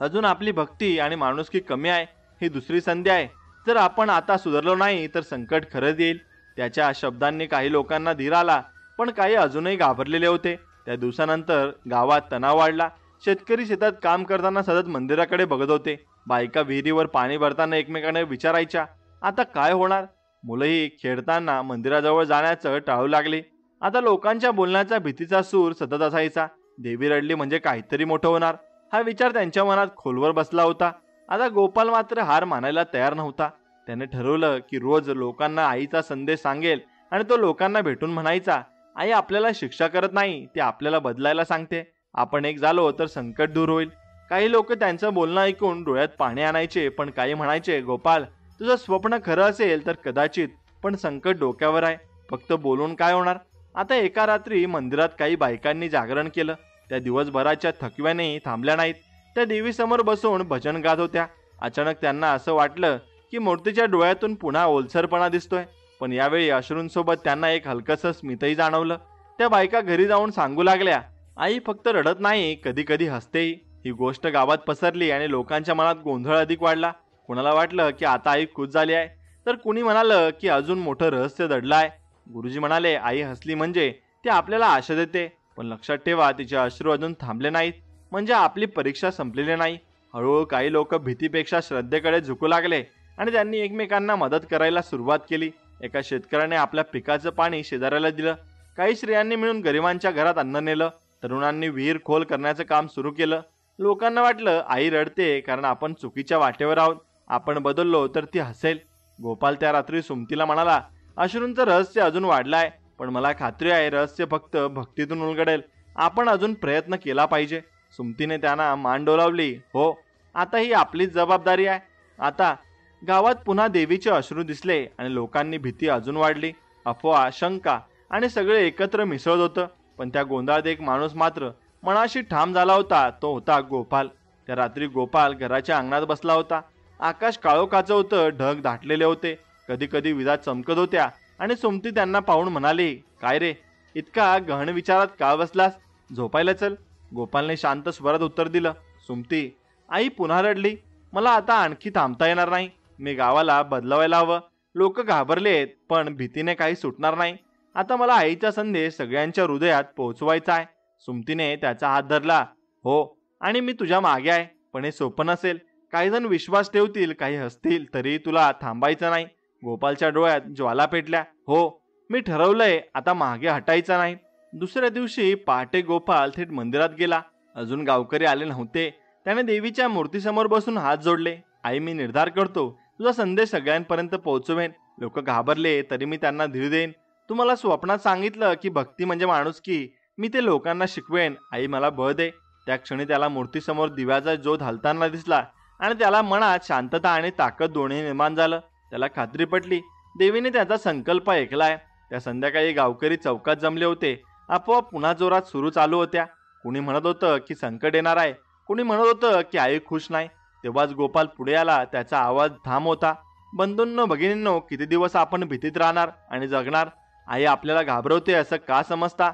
अजून आपली भक्ती आणि माणुसकी कमी आहे. ही दुसरी संधी आहे. जर आपण आता सुधारलो नाही तर संकट खरंच येईल. त्याच्या शब्दांनी काही लोकांना धीर आला, पण काही अजूनही घाबरलेले होते. त्या दिवसानंतर गावात तणाव वाढला. शेतकरी शेतात काम करताना सतत मंदिराकडे बघत होते. बायका विहिरीवर पाणी भरताना एकमेकांना विचारायच्या, आता काय होणार. मुलंही खेळताना मंदिराजवळ जाण्याचं टाळू लागली. आता लोकांच्या बोलण्याचा भीतीचा सूर सतत असायचा. देवी रडली म्हणजे काहीतरी मोठं होणार, हा विचार त्यांच्या मनात खोलवर बसला होता. आता गोपाल मात्र हार मानायला तयार नव्हता. त्याने ठरवलं की रोज लोकांना आईचा संदेश सांगेल, आणि तो लोकांना भेटून म्हणायचा, आई आपल्याला शिक्षा करत नाही, ती आपल्याला बदलायला सांगते. आपण एक झालो तर संकट दूर होईल. काही लोक त्यांचं बोलणं ऐकून डोळ्यात पाणी आणायचे, पण काही म्हणायचे, गोपाल तुझं स्वप्न खरं असेल तर कदाचित, पण संकट डोक्यावर आहे, फक्त बोलून काय होणार. आता एका रात्री मंदिरात काही बायकांनी जागरण केलं. त्या दिवसभराच्या थकव्यानेही थांबल्या नाहीत. त्या देवीसमोर बसून भजन गात होत्या. अचानक त्यांना असं वाटलं की मूर्तीच्या डोळ्यातून पुन्हा ओलसरपणा दिसतोय, पण यावेळी अश्रूंसोबत त्यांना एक हलकसं स्मितही जाणवलं. त्या बायका घरी जाऊन सांगू लागल्या, आई फक्त रडत नाही, कधी कधी हसतेही. ही गोष्ट गावात पसरली आणि लोकांच्या मनात गोंधळ अधिक वाढला. कुणाला वाटलं की आता आई खुश झाली आहे, तर कुणी म्हणालं की अजून मोठं रहस्य दडलं आहे. गुरुजी म्हणाले, आई हसली म्हणजे ती आपल्याला आशा देते, पण लक्षात ठेवा, तिचे अश्रू अजून थांबले नाहीत म्हणजे आपली परीक्षा संपलेली नाही. हळूहळू काही लोक भीतीपेक्षा श्रद्धेकडे झुकू लागले आणि त्यांनी एकमेकांना मदत करायला सुरुवात केली. एका शेतकऱ्याने आपल्या पिकाचं पाणी शेजाऱ्याला दिलं. काही स्त्रियांनी मिळून गरिबांच्या घरात अन्न नेलं. तरुणांनी विहीर खोल करण्याचं काम सुरू केलं. लोकांना वाटलं, आई रडते कारण आपण चुकीच्या वाटेवर आहोत, आपण बदललो तर ती हसेल. गोपाल त्या रात्री सुमतीला म्हणाला, अश्रूंचं रहस्य अजून वाढलं आहे, पण मला खात्री आहे रहस्य फक्त भक्तीतून उलगडेल. आपण अजून प्रयत्न केला पाहिजे. सुमतीने त्यांना मान डोलावली, हो, आता ही आपलीच जबाबदारी आहे. आता गावात पुन्हा देवीचे अश्रू दिसले आणि लोकांनी भीती अजून वाढली. अफवा, शंका आणि सगळे एकत्र मिसळत होतं. पण त्या गोंधळात एक माणूस मात्र मनाशी ठाम झाला होता. तो होता गोपाल. त्या रात्री गोपाल घराच्या अंगणात बसला होता. आकाश काळोखाचं होतं. ढग दाटलेले होते. कधी कधी विजा चमकत होत्या आणि सुमती त्यांना पाहून म्हणाली, काय रे, इतका गहन विचारात का बसलास? झोपायला चल. गोपालने शांत स्वरात उत्तर दिलं, सुमती, आई पुन्हा रडली. मला आता आणखी थांबता येणार नाही. मी गावाला बदलवायला हवं. लोक घाबरलेत पण भीतीने काही सुटणार नाही. आता मला आईचा संदेश सगळ्यांच्या हृदयात पोहोचवायचा आहे. सुमतीने त्याचा हात धरला. हो, आणि मी तुझ्या मागे आहे. पण हे सोपं नसेल. काही जण विश्वास ठेवतील, काही हसतील, तरी तुला थांबायचं नाही. गोपालच्या डोळ्यात ज्वाला पेटल्या. हो, मी ठरवलंय, आता मागे हटायचं नाही. दुसऱ्या दिवशी पहाटे गोपाल थेट मंदिरात गेला. अजून गावकरी आले नव्हते. त्याने देवीच्या मूर्तीसमोर बसून हात जोडले. आई, मी निर्धार करतो, तुझा संदेश सगळ्यांपर्यंत पोहोचवेन. लोक घाबरले तरी मी त्यांना धीर देईन. तू मला स्वप्नात सांगितलं की भक्ती म्हणजे माणुसकी. मी ते लोकांना शिकवेन. आई, मला बळ दे. त्या क्षणी त्याला मूर्तीसमोर दिव्याचा ज्योत हलताना दिसला आणि त्याला मनात शांतता आणि ताकद दोन्ही निर्माण झालं. त्याला खात्री पटली, देवीने त्याचा संकल्प ऐकलाय. त्या संध्याकाळी गावकरी चौकात जमले होते. आपोआप पुन्हा जोरात सुरू चालू होत्या. कुणी म्हणत होतं की संकट येणार आहे. कुणी म्हणत होतं की आई खुश नाही. तेव्हाच गोपाल पुढे आला. त्याचा आवाज ठाम होता. बंधूंनो, भगिनींनो, किती दिवस आपण भीतीत राहणार आणि जगणार? आई आपल्याला घाबरवते असं का समजता?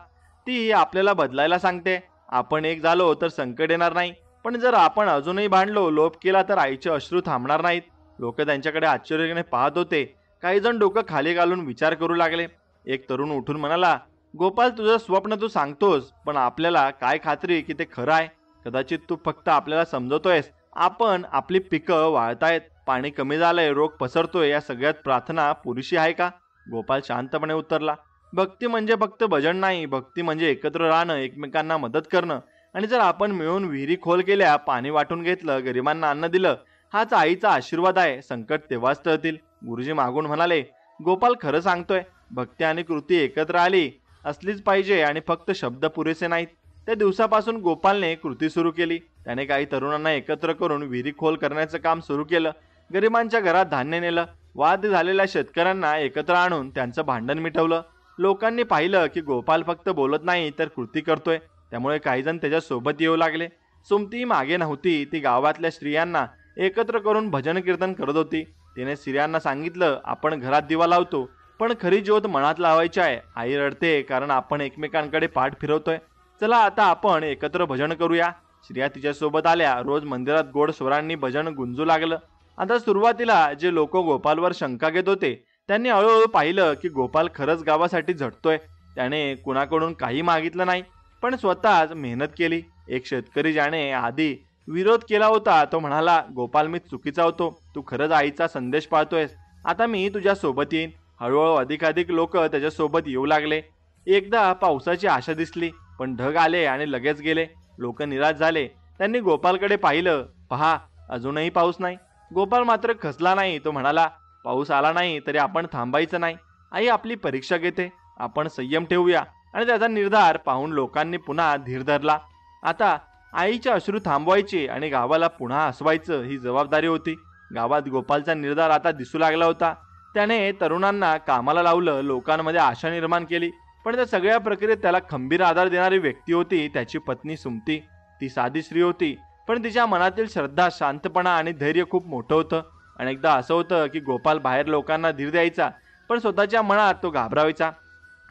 ती आपल्याला बदलायला सांगते. आपण एक झालो तर संकट येणार नाही. पण जर आपण अजूनही भांडलो, लोभ केला, तर आईचे अश्रू थांबणार नाहीत. लोक त्यांच्याकडे आश्चर्याने पाहत होते. काही जण डोकं खाली घालून विचार करू लागले. एक तरुण उठून म्हणाला, गोपाल, तुझं स्वप्न तू सांगतोस, पण आपल्याला काय खात्री की ते खरं आहे? कदाचित तू फक्त आपल्याला समजवतोयस. आपण आपली पिकं वाळतायत, पाणी कमी झालंय, रोग पसरतोय, या सगळ्यात प्रार्थना पुरेशी आहे का? गोपाल शांतपणे उत्तरला, भक्ती म्हणजे फक्त भजन नाही. भक्ती म्हणजे एकत्र राहणं, एकमेकांना मदत करणं. आणि जर आपण मिळून विहिरी खोल केल्या, पाणी वाटून घेतलं, गरिबांना अन्न दिलं, हाच आईचा आशीर्वाद आहे. संकट तेव्हाच टळतील. गुरुजी मागून म्हणाले, गोपाल खरं सांगतोय. भक्ती आणि कृती एकत्र आली असलीच पाहिजे आणि फक्त शब्द पुरेसे नाहीत. त्या दिवसापासून गोपालने कृती सुरू केली. त्याने काही तरुणांना एकत्र करून विहिरी खोल करण्याचं काम सुरू केलं. गरिबांच्या घरात धान्य नेलं. वाद झालेल्या शेतकऱ्यांना एकत्र आणून त्यांचं भांडण मिटवलं. लोकांनी पाहिलं की गोपाल फक्त बोलत नाही तर कृती करतोय. त्यामुळे काही जण त्याच्या सोबत येऊ लागले. सुमती मागे नव्हती. ती गावातल्या स्त्रियांना एकत्र करून भजन कीर्तन करत होती. तिने स्त्रियांना सांगितलं, आपण घरात दिवा लावतो, पण खरी ज्योत मनात लावायची आहे. आई रडते कारण आपण एकमेकांकडे पाठ फिरवतोय. चला आता आपण एकत्र भजन करूया. स्त्रिया तिच्यासोबत आल्या. रोज मंदिरात गोड स्वरांनी भजन गुंजू लागलं. आता सुरुवातीला जे लोक गोपालवर शंका घेत होते, त्यांनी हळूहळू पाहिलं की गोपाल खरंच गावासाठी झटतोय. त्याने कुणाकडून काही मागितलं नाही, पण स्वतःच मेहनत केली. एक शेतकरी ज्याने आधी विरोध केला होता, तो म्हणाला, गोपाल, मी चुकीचा होतो. तू खरंच आईचा संदेश पाळतोयस. आता मी तुझ्या सोबत येईन. हळूहळू अधिकाधिक लोक त्याच्यासोबत येऊ लागले. एकदा पावसाची आशा दिसली, पण ढग आले आणि लगेच गेले. लोक निराश झाले. त्यांनी गोपालकडे पाहिलं. पहा, अजूनही पाऊस नाही. गोपाल मात्र खचला नाही. तो म्हणाला, पाऊस आला नाही तरी आपण थांबायचं नाही. आई आपली परीक्षा घेते. आपण संयम ठेवूया. आणि त्याचा निर्धार पाहून लोकांनी पुन्हा धीर धरला. आता आईचे अश्रू थांबवायचे आणि गावाला पुन्हा हसवायचं ही जबाबदारी होती. गावात गोपालचा निर्धार आता दिसू लागला होता. त्याने तरुणांना कामाला लावलं. लोकांमध्ये आशा निर्माण केली. पण त्या सगळ्या प्रक्रियेत त्याला खंबीर आधार देणारी व्यक्ती होती त्याची पत्नी सुमती. ती साधी स्त्री होती, पण तिच्या मनातील श्रद्धा, शांतपणा आणि धैर्य खूप मोठं होतं. अनेकदा असं होतं की गोपाल बाहेर लोकांना धीर द्यायचा, पण स्वतःच्या मनात तो घाबरावायचा.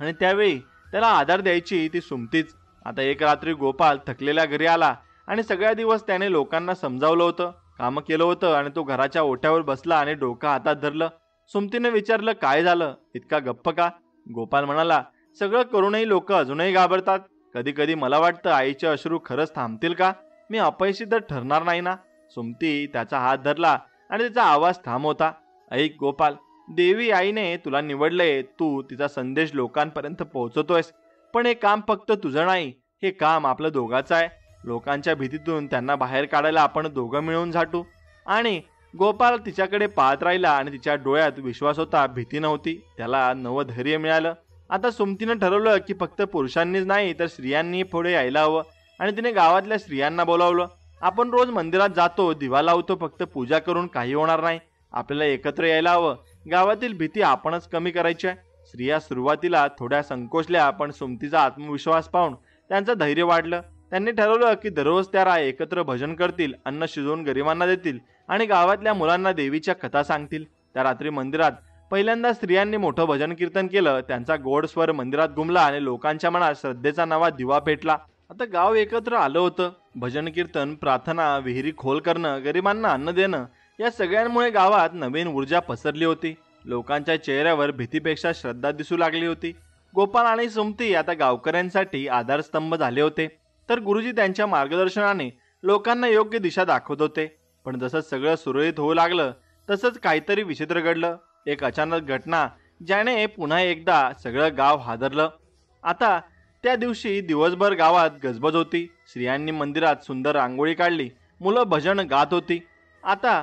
आणि त्यावेळी त्याला आधार द्यायची ती सुमतीच. आता एक रात्री गोपाल थकलेल्या घरी आला आणि सगळ्या दिवस त्याने लोकांना समजावलं होतं, कामं केलं होतं, आणि तो घराच्या ओट्यावर बसला आणि डोकं हातात धरलं. सुमतीने विचारलं, काय झालं? इतका गप्प का? गोपाल म्हणाला, सगळं करूनही लोक अजूनही घाबरतात. कधी कधी मला वाटतं आईचे अश्रू खरंच थांबतील का? मी अपयशी तर ठरणार नाही ना? सुमती त्याचा हात धरला आणि तिचा आवाज ठाम होता. ऐक गोपाल, देवी आईने तुला निवडलंय. तू तिचा संदेश लोकांपर्यंत पोहोचवतोयस. पण हे काम फक्त तुझं नाही, हे काम आपलं दोघांचं आहे. लोकांच्या भीतीतून त्यांना बाहेर काढायला आपण दोघं मिळून झाटू. आणि गोपाल तिच्याकडे पाहत राहिला आणि तिच्या डोळ्यात विश्वास होता, भीती नव्हती. त्याला नवं धैर्य मिळालं. आता सुमतीनं ठरवलं की फक्त पुरुषांनीच नाही तर स्त्रियांनी पुढे यायला हवं. आणि तिने गावातल्या स्त्रियांना बोलावलं. आपण रोज मंदिरात जातो, दिवा लावतो, फक्त पूजा करून काही होणार नाही. आपल्याला एकत्र यायला हवं. गावातील भीती आपणच कमी करायची आहे. स्त्रिया सुरुवातीला थोड्या संकोचल्या, पण सुमतीचा आत्मविश्वास पाहून त्यांचं धैर्य वाढलं. त्यांनी ठरवलं की दररोज त्या एकत्र भजन करतील, अन्न शिजवून गरिबांना देतील आणि गावातल्या मुलांना देवीच्या कथा सांगतील. त्या रात्री मंदिरात पहिल्यांदा स्त्रियांनी मोठं भजन कीर्तन केलं. त्यांचा गोड स्वर मंदिरात घुमला आणि लोकांच्या मनात श्रद्धेचा नवा दिवा पेटला. आता गाव एकत्र आलं होतं. भजन कीर्तन, प्रार्थना, विहिरी खोल करणं, गरिबांना अन्न देणं, या सगळ्यांमुळे गावात नवीन ऊर्जा पसरली होती. लोकांच्या चेहऱ्यावर भीतीपेक्षा श्रद्धा दिसू लागली होती. गोपाल आणि सुमती आता गावकऱ्यांसाठी आधारस्तंभ झाले होते. तर गुरुजी त्यांच्या मार्गदर्शनाने लोकांना योग्य दिशा दाखवत होते. पण जसं सगळं सुरळीत होऊ लागलं तसंच काहीतरी विचित्र घडलं. एक अचानक घटना ज्याने पुन्हा एकदा सगळं गाव हादरलं. आता त्या दिवशी दिवसभर गावात गजबज होती. स्त्रियांनी मंदिरात सुंदर रांगोळी काढली, मुलं भजन गात होती. आता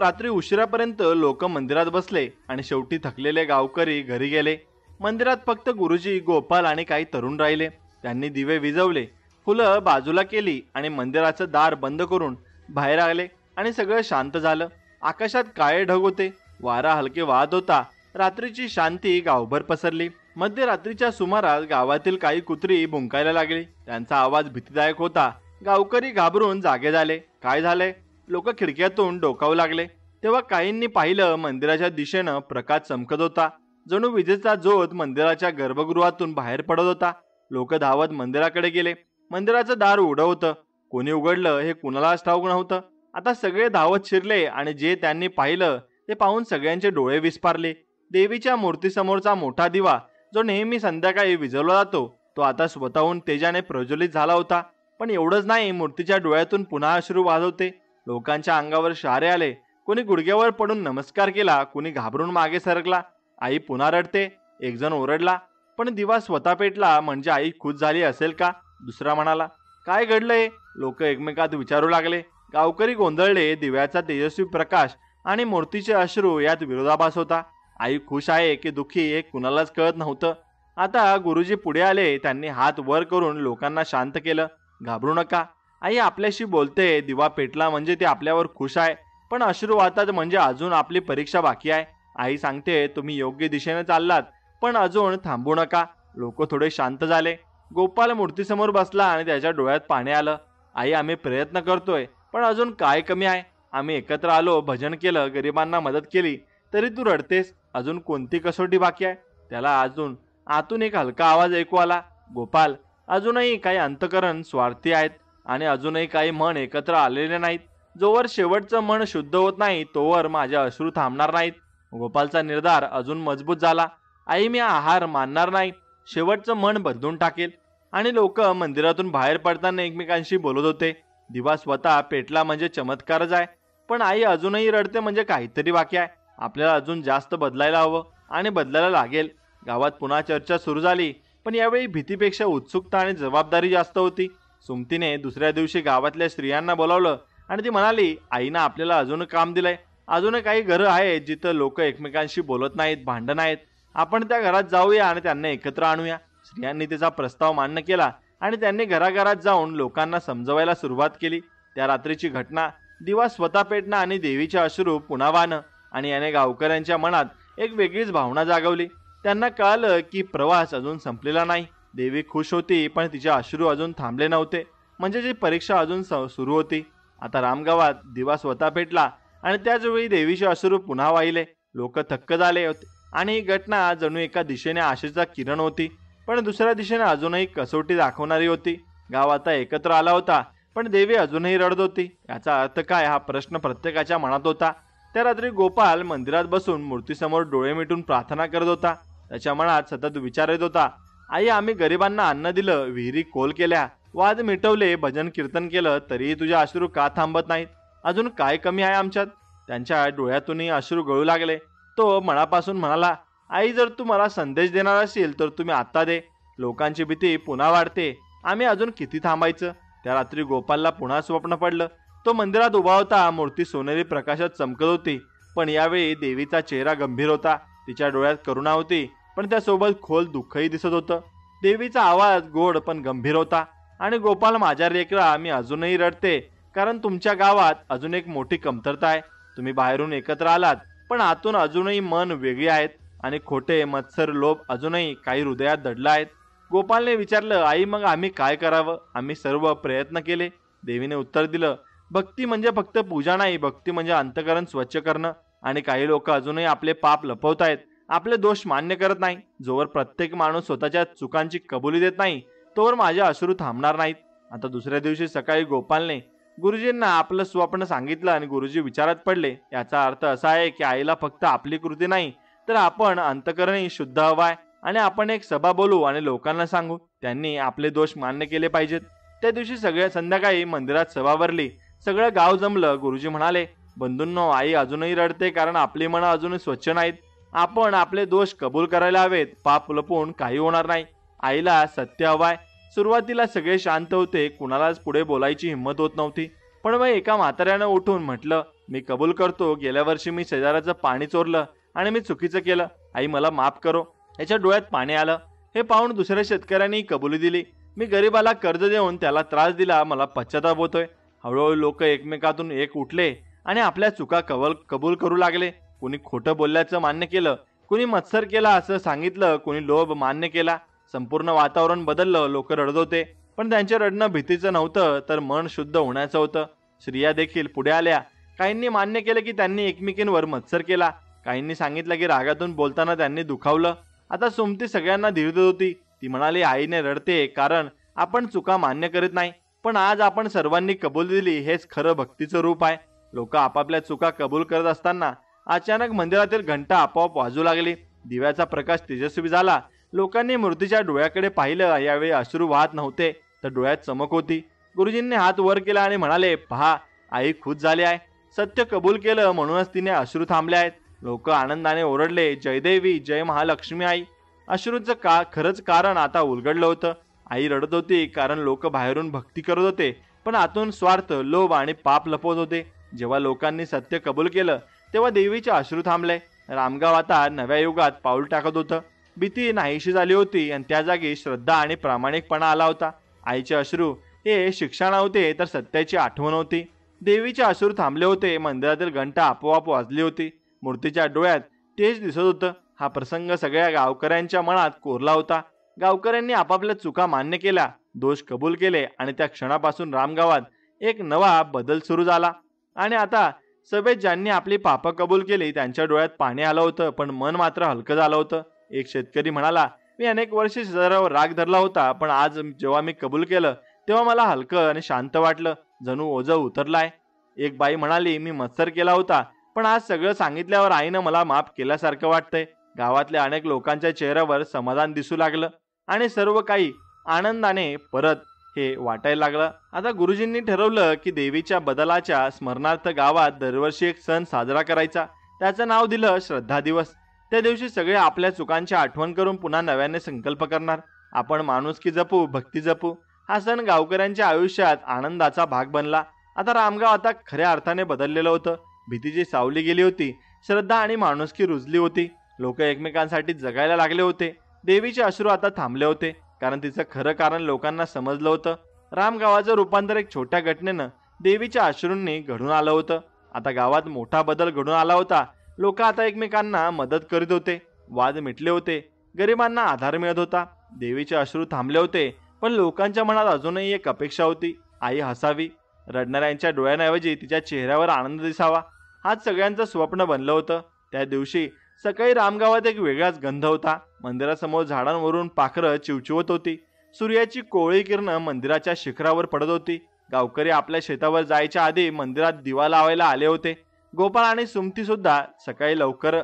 रात्री उशिरापर्यंत लोक मंदिरात बसले आणि शेवटी थकलेले गावकरी घरी गेले. मंदिरात फक्त गुरुजी, गोपाल आणि काही तरुण राहिले. त्यांनी दिवे विझवले, फुलं बाजूला केली आणि मंदिराचं दार बंद करून बाहेर आले आणि सगळं शांत झालं. आकाशात काळे ढग होते, वारा हलके वाहत होता. रात्रीची शांती गावभर पसरली. मध्यरात्रीच्या सुमारास गावातील काही कुत्री भुंकायला लागली. त्यांचा आवाज भीतीदायक होता. गावकरी घाबरून जागे झाले. काय झाले? लोक खिडक्यातून डोकावू लागले. तेव्हा काहींनी पाहिलं, मंदिराच्या दिशेनं प्रकाश चमकत होता. जणू विजेचा ज्योत मंदिराच्या गर्भगृहातून बाहेर पडत होता. लोक धावत मंदिराकडे गेले. मंदिराचं दार उघडं होतं. कोणी उघडलं हे कुणालाच ठाऊक नव्हतं. आता सगळे धावत शिरले आणि जे त्यांनी पाहिलं ते पाहून सगळ्यांचे डोळे विस्पारले. देवीच्या मूर्तीसमोरचा मोठा दिवा, जो नेहमी संध्याकाळी विझवला जातो, तो आता स्वतःहून तेजाने प्रज्वलित झाला होता. पण एवढंच नाही, मूर्तीच्या डोळ्यातून पुन्हा अश्रू वाहत होते. लोकांच्या अंगावर शहारे आले. कोणी गुडघ्यावर पडून नमस्कार केला, कोणी घाबरून मागे सरकला. आई पुन्हा रडते, एक जण ओरडला. पण दिवा स्वतः पेटला म्हणजे आई खुश झाली असेल का? दुसरा म्हणाला, काय घडलंय? लोक एकमेकात विचारू लागले. गावकरी गोंधळले. दिव्याचा तेजस्वी प्रकाश आणि मूर्तीचे अश्रू यात विरोधाभास होता. आई खुश आहे की दुःखी हे कुणालाच कळत नव्हतं. आता गुरुजी पुढे आले. त्यांनी हात वर करून लोकांना शांत केलं. घाबरू नका, आई आपल्याशी बोलते. दिवा पेटला म्हणजे ते आपल्यावर खुश आहे, पण अश्रू वाहतात म्हणजे अजून आपली परीक्षा बाकी आहे. आई सांगते, तुम्ही योग्य दिशेने चाललात, पण अजून थांबू नका. लोक थोडे शांत झाले. गोपाल मूर्तीसमोर बसला आणि त्याच्या डोळ्यात पाणी आलं. आई, आम्ही प्रयत्न करतोय, पण अजून काय कमी आहे? आम्ही एकत्र आलो, भजन केलं, गरिबांना मदत केली, तरी तू रडतेस. अजून कोणती कसोटी बाकी आहे? त्याला अजून आतून एक हलका आवाज ऐकू आला, गोपाल, अजूनही काही अंतकरण स्वार्थी आहेत आणि अजूनही काही मन एकत्र आलेले नाहीत. जोवर शेवटचं मन शुद्ध होत नाही तोवर माझे अश्रू थांबणार नाहीत. गोपालचा निर्धार अजून मजबूत झाला. आई, मी आहार मानणार नाही. शेवटचं मन बदलून टाकेल. आणि लोक मंदिरातून बाहेर पडताना एकमेकांशी बोलत होते. दिवा स्वतः पेटला म्हणजे चमत्कारच आहे, पण आई अजूनही रडते म्हणजे काहीतरी बाकी आहे. आपल्याला अजून जास्त बदलायला हवं आणि बदलायला लागेल. गावात पुन्हा चर्चा सुरू झाली, पण यावेळी भीतीपेक्षा उत्सुकता आणि जबाबदारी जास्त होती. सुमतीने दुसऱ्या दिवशी गावातल्या स्त्रियांना बोलावलं आणि ती म्हणाली, आईनं आपल्याला अजून काम दिलंय. अजून काही घरं आहेत जिथं लोक एकमेकांशी बोलत नाहीत, भांडण आहेत. आपण त्या घरात जाऊया आणि त्यांना एकत्र आणूया. स्त्रियांनी त्याचा प्रस्ताव मान्य केला आणि त्यांनी घराघरात जाऊन लोकांना समजवायला सुरुवात केली. त्या रात्रीची घटना, दिवा स्वतः पेटणं आणि देवीचे अश्रू पुन्हा वाहणं, आणि याने गावकऱ्यांच्या मनात एक वेगळीच भावना जागवली. त्यांना कळालं की प्रवास अजून संपलेला नाही. देवी खुश होती, पण तिचे अश्रू अजून थांबले नव्हते. म्हणजे जी परीक्षा अजून सुरू होती. आता रामगावात दिवा स्वतः पेटला आणि त्याच वेळी देवीचे अश्रू पुन्हा वाहिले. लोक थक्क झाले होते आणि ही घटना जणू एका दिशेने आशेचा किरण होती, पण दुसऱ्या दिशेने अजूनही कसोटी दाखवणारी होती. गाव आता एकत्र आला होता, पण देवी अजूनही रडत होती. याचा अर्थ काय, हा प्रश्न प्रत्येकाच्या मनात होता. त्या रात्री गोपाल मंदिरात बसून मूर्तीसमोर डोळे मिटून प्रार्थना करत होता. त्याच्या मनात सतत विचार येत होता, आई, आम्ही गरिबांना अन्न दिलं, विहिरी खोल केल्या, वाद मिटवले, भजन कीर्तन केलं, तरीही तुझे अश्रू का थांबत नाहीत? अजून काय कमी आहे आमच्यात? त्यांच्या डोळ्यातूनही अश्रू गळू लागले. तो मनापासून म्हणाला, आई, जर तू मला संदेश देणार असेल तर तुम्ही आता दे. लोकांची भीती पुन्हा वाढते, आम्ही अजून किती थांबायचं? त्या रात्री गोपालला पुन्हा स्वप्न पडलं. तो मंदिरात उभा होता. मूर्ती सोनेरी प्रकाशात चमकत होती, पण यावेळी देवीचा चेहरा गंभीर होता. तिच्या डोळ्यात करुणा होती, पण त्यासोबत खोल दुःखही दिसत होतं. देवीचा आवाज गोड पण गंभीर होता, आणि गोपाल, माझ्या लेकरा, मी अजूनही रडते, कारण तुमच्या गावात अजून एक मोठी कमतरता आहे. तुम्ही बाहेरून एकत्र आलात, पण आतून अजूनही मन वेगळी आहेत आणि खोटे मत्सर लोभ अजूनही काही हृदयात दडला आहेत. गोपालने विचारलं, आई मग आम्ही काय करावं? आम्ही सर्व प्रयत्न केले. देवीने उत्तर दिलं, भक्ती म्हणजे फक्त पूजा नाही, भक्ती म्हणजे अंतःकरण स्वच्छ करणं. आणि काही लोक अजूनही आपले पाप लपवतायत, आपले दोष मान्य करत नाही. जोवर प्रत्येक माणूस स्वतःच्या चुकांची कबुली देत नाही, तोवर माझे अश्रू थांबणार नाहीत. आता दुसऱ्या दिवशी सकाळी गोपालने गुरुजींना आपलं स्वप्न सांगितलं आणि गुरुजी विचारात पडले. याचा अर्थ असा आहे की आईला फक्त आपली कृती नाही, तर आपण अंतःकरणही शुद्ध हवाय आणि आपण एक सभा बोलू आणि लोकांना सांगू त्यांनी आपले दोष मान्य केले पाहिजेत. त्या दिवशी सगळ्या संध्याकाळी मंदिरात सभा भरली. सगळं गाव जमलं. गुरुजी म्हणाले, बंधूंनो, आई अजूनही रडते कारण आपली मनं अजूनही स्वच्छ नाहीत. आपण आपले दोष कबूल करायला हवेत. पाप लपवून काही होणार नाही. आईला सत्य हवाय. सुरुवातीला सगळे शांत होते, कुणालाच पुढे बोलायची हिंमत होत नव्हती. पण मग एका म्हाताऱ्यानं उठून म्हटलं, मी कबूल करतो, गेल्या वर्षी मी शेजाराचं पाणी चोरलं आणि मी चुकीचं केलं. आई मला माफ करो. याच्या डोळ्यात पाणी आलं. हे पाहून दुसऱ्या शेतकऱ्यांनी कबुली दिली, मी गरीबाला कर्ज देऊन त्याला त्रास दिला, मला पश्चाताप होतोय. हळूहळू लोक एकमेकातून एक उठले आणि आपल्या चुका कबूल करू लागले. कोणी खोटं बोलल्याचं मान्य केलं, कोणी मत्सर केला असं सांगितलं, कोणी लोभ मान्य केला. संपूर्ण वातावरण बदललं. लोक रडत होते, पण त्यांचे रडणं भीतीचं नव्हतं, तर मन शुद्ध होण्याचं होतं. स्त्रिया देखील पुढे आल्या. काहींनी मान्य केलं की त्यांनी एकमेकींवर मत्सर केला. काहींनी सांगितलं की रागातून बोलताना त्यांनी दुखावलं. आता सुमती सगळ्यांना धीर देत होती. ती म्हणाली, आईने रडते कारण आपण चुका मान्य करीत नाही, पण आज आपण सर्वांनी कबूल दिली, हेच खरं भक्तीचं रूप आहे. लोक आपापल्या चुका कबूल करत असताना अचानक मंदिरातील घंटा आपोआप वाजू लागली. दिव्याचा प्रकाश तेजस्वी झाला. लोकांनी मूर्तीच्या डोळ्याकडे पाहिलं. यावेळी अश्रू वाहत नव्हते, तर डोळ्यात चमक होती. गुरुजींनी हात वर केला आणि म्हणाले, पहा, आई खुश झाली आहे. सत्य कबूल केलं म्हणूनच तिने अश्रू थांबले आहेत. लोक आनंदाने ओरडले, जय देवी, जय महालक्ष्मी आई. अश्रूचं खरंच कारण आता उलगडलं होतं. आई रडत होती कारण लोक बाहेरून भक्ती करत होते, पण आतून स्वार्थ, लोभ आणि पाप लपवत होते. जेव्हा लोकांनी सत्य कबूल केलं, तेव्हा देवीचे अश्रू थांबले. रामगाव आता नव्या युगात पाऊल टाकत होतं. भीती नाहीशी झाली होती आणि त्या जागी श्रद्धा आणि प्रामाणिकपणा आला होता. आईचे अश्रू हे शिक्षा नव्हते, तर सत्याची आठवण होती. देवीचे अश्रू थांबले होते. मंदिरातील घंटा आपोआप वाजली होती. मूर्तीच्या डोळ्यात तेज दिसत होतं. हा प्रसंग सगळ्या गावकऱ्यांच्या मनात कोरला होता. गावकऱ्यांनी आपापल्या चुका मान्य केल्या, दोष कबूल केले आणि त्या क्षणापासून रामगावात एक नवा बदल सुरू झाला. आणि आता सभेत ज्यांनी आपली पापं कबूल केली त्यांच्या डोळ्यात पाणी आलं होतं, पण मन मात्र हलकं झालं होतं. एक शेतकरी म्हणाला, मी अनेक वर्ष शेजारावर राग धरला होता, पण आज जेव्हा मी कबूल केलं तेव्हा मला हलकं आणि शांत वाटलं, जणू ओझं उतरलाय. एक बाई म्हणाली, मी मत्सर केला होता, पण आज सगळं सांगितल्यावर आईनं मला माफ केल्यासारखं वाटतंय. गावातल्या अनेक लोकांच्या चेहऱ्यावर समाधान दिसू लागलं आणि सर्व काही आनंदाने परत हे वाटायला लागलं. आता गुरुजींनी ठरवलं की देवीच्या बदलाच्या स्मरणार्थ गावात दरवर्षी एक सण साजरा करायचा. त्याचं नाव दिलं श्रद्धा दिवस. त्या दिवशी सगळे आपल्या चुकांची आठवण करून पुन्हा नव्याने संकल्प करणार. आपण माणुसकी जपू, भक्ती जपू. हा सण गावकऱ्यांच्या आयुष्यात आनंदाचा भाग बनला. आता रामगाव आता खऱ्या अर्थाने बदललेलं होतं. भीतीची सावली गेली होती. श्रद्धा आणि माणुसकी रुजली होती. लोक एकमेकांसाठी जगायला लागले होते. देवीचे अश्रू आता थांबले होते, कारण तिचं खरं कारण लोकांना समजलं होतं. रामगावाचं रूपांतर एक छोट्या घटनेनं देवीच्या अश्रूंनी घडून आलं होतं. आता गावात मोठा बदल घडून आला होता. लोक आता एकमेकांना मदत करीत होते. वाद मिटले होते. गरिबांना आधार मिळत होता. देवीचे अश्रू थांबले होते, पण लोकांच्या मनात अजूनही एक अपेक्षा होती, आई हसावी. रडणाऱ्यांच्या डोळ्यांऐवजी तिच्या चेहऱ्यावर आनंद दिसावा. हाच सगळ्यांचं स्वप्न बनलं होतं. त्या दिवशी सकाळी रामगावात एक वेगळाच गंध होता. मंदिरासमोर झाडांवरून पाखरं चिवचिवत होती. सूर्याची कोवळी किरणं मंदिराच्या शिखरावर पडत होती. गावकरी आपल्या शेतावर जायच्या आधी मंदिरात दिवा लावायला आले होते. गोपाळ आणि सुमती सुद्धा सकाळी लवकर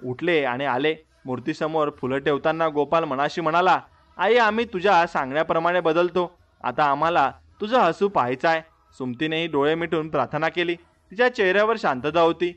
उठले आणि आले. मूर्तीसमोर फुलं ठेवताना गोपाळ मनाशी म्हणाला, आई, आम्ही तुझ्या सांगण्याप्रमाणे बदलतो. आता आम्हाला तुझं हसू पाहायचं आहे. सुमतीनेही डोळे मिटून प्रार्थना केली. तिच्या चेहऱ्यावर शांतता होती.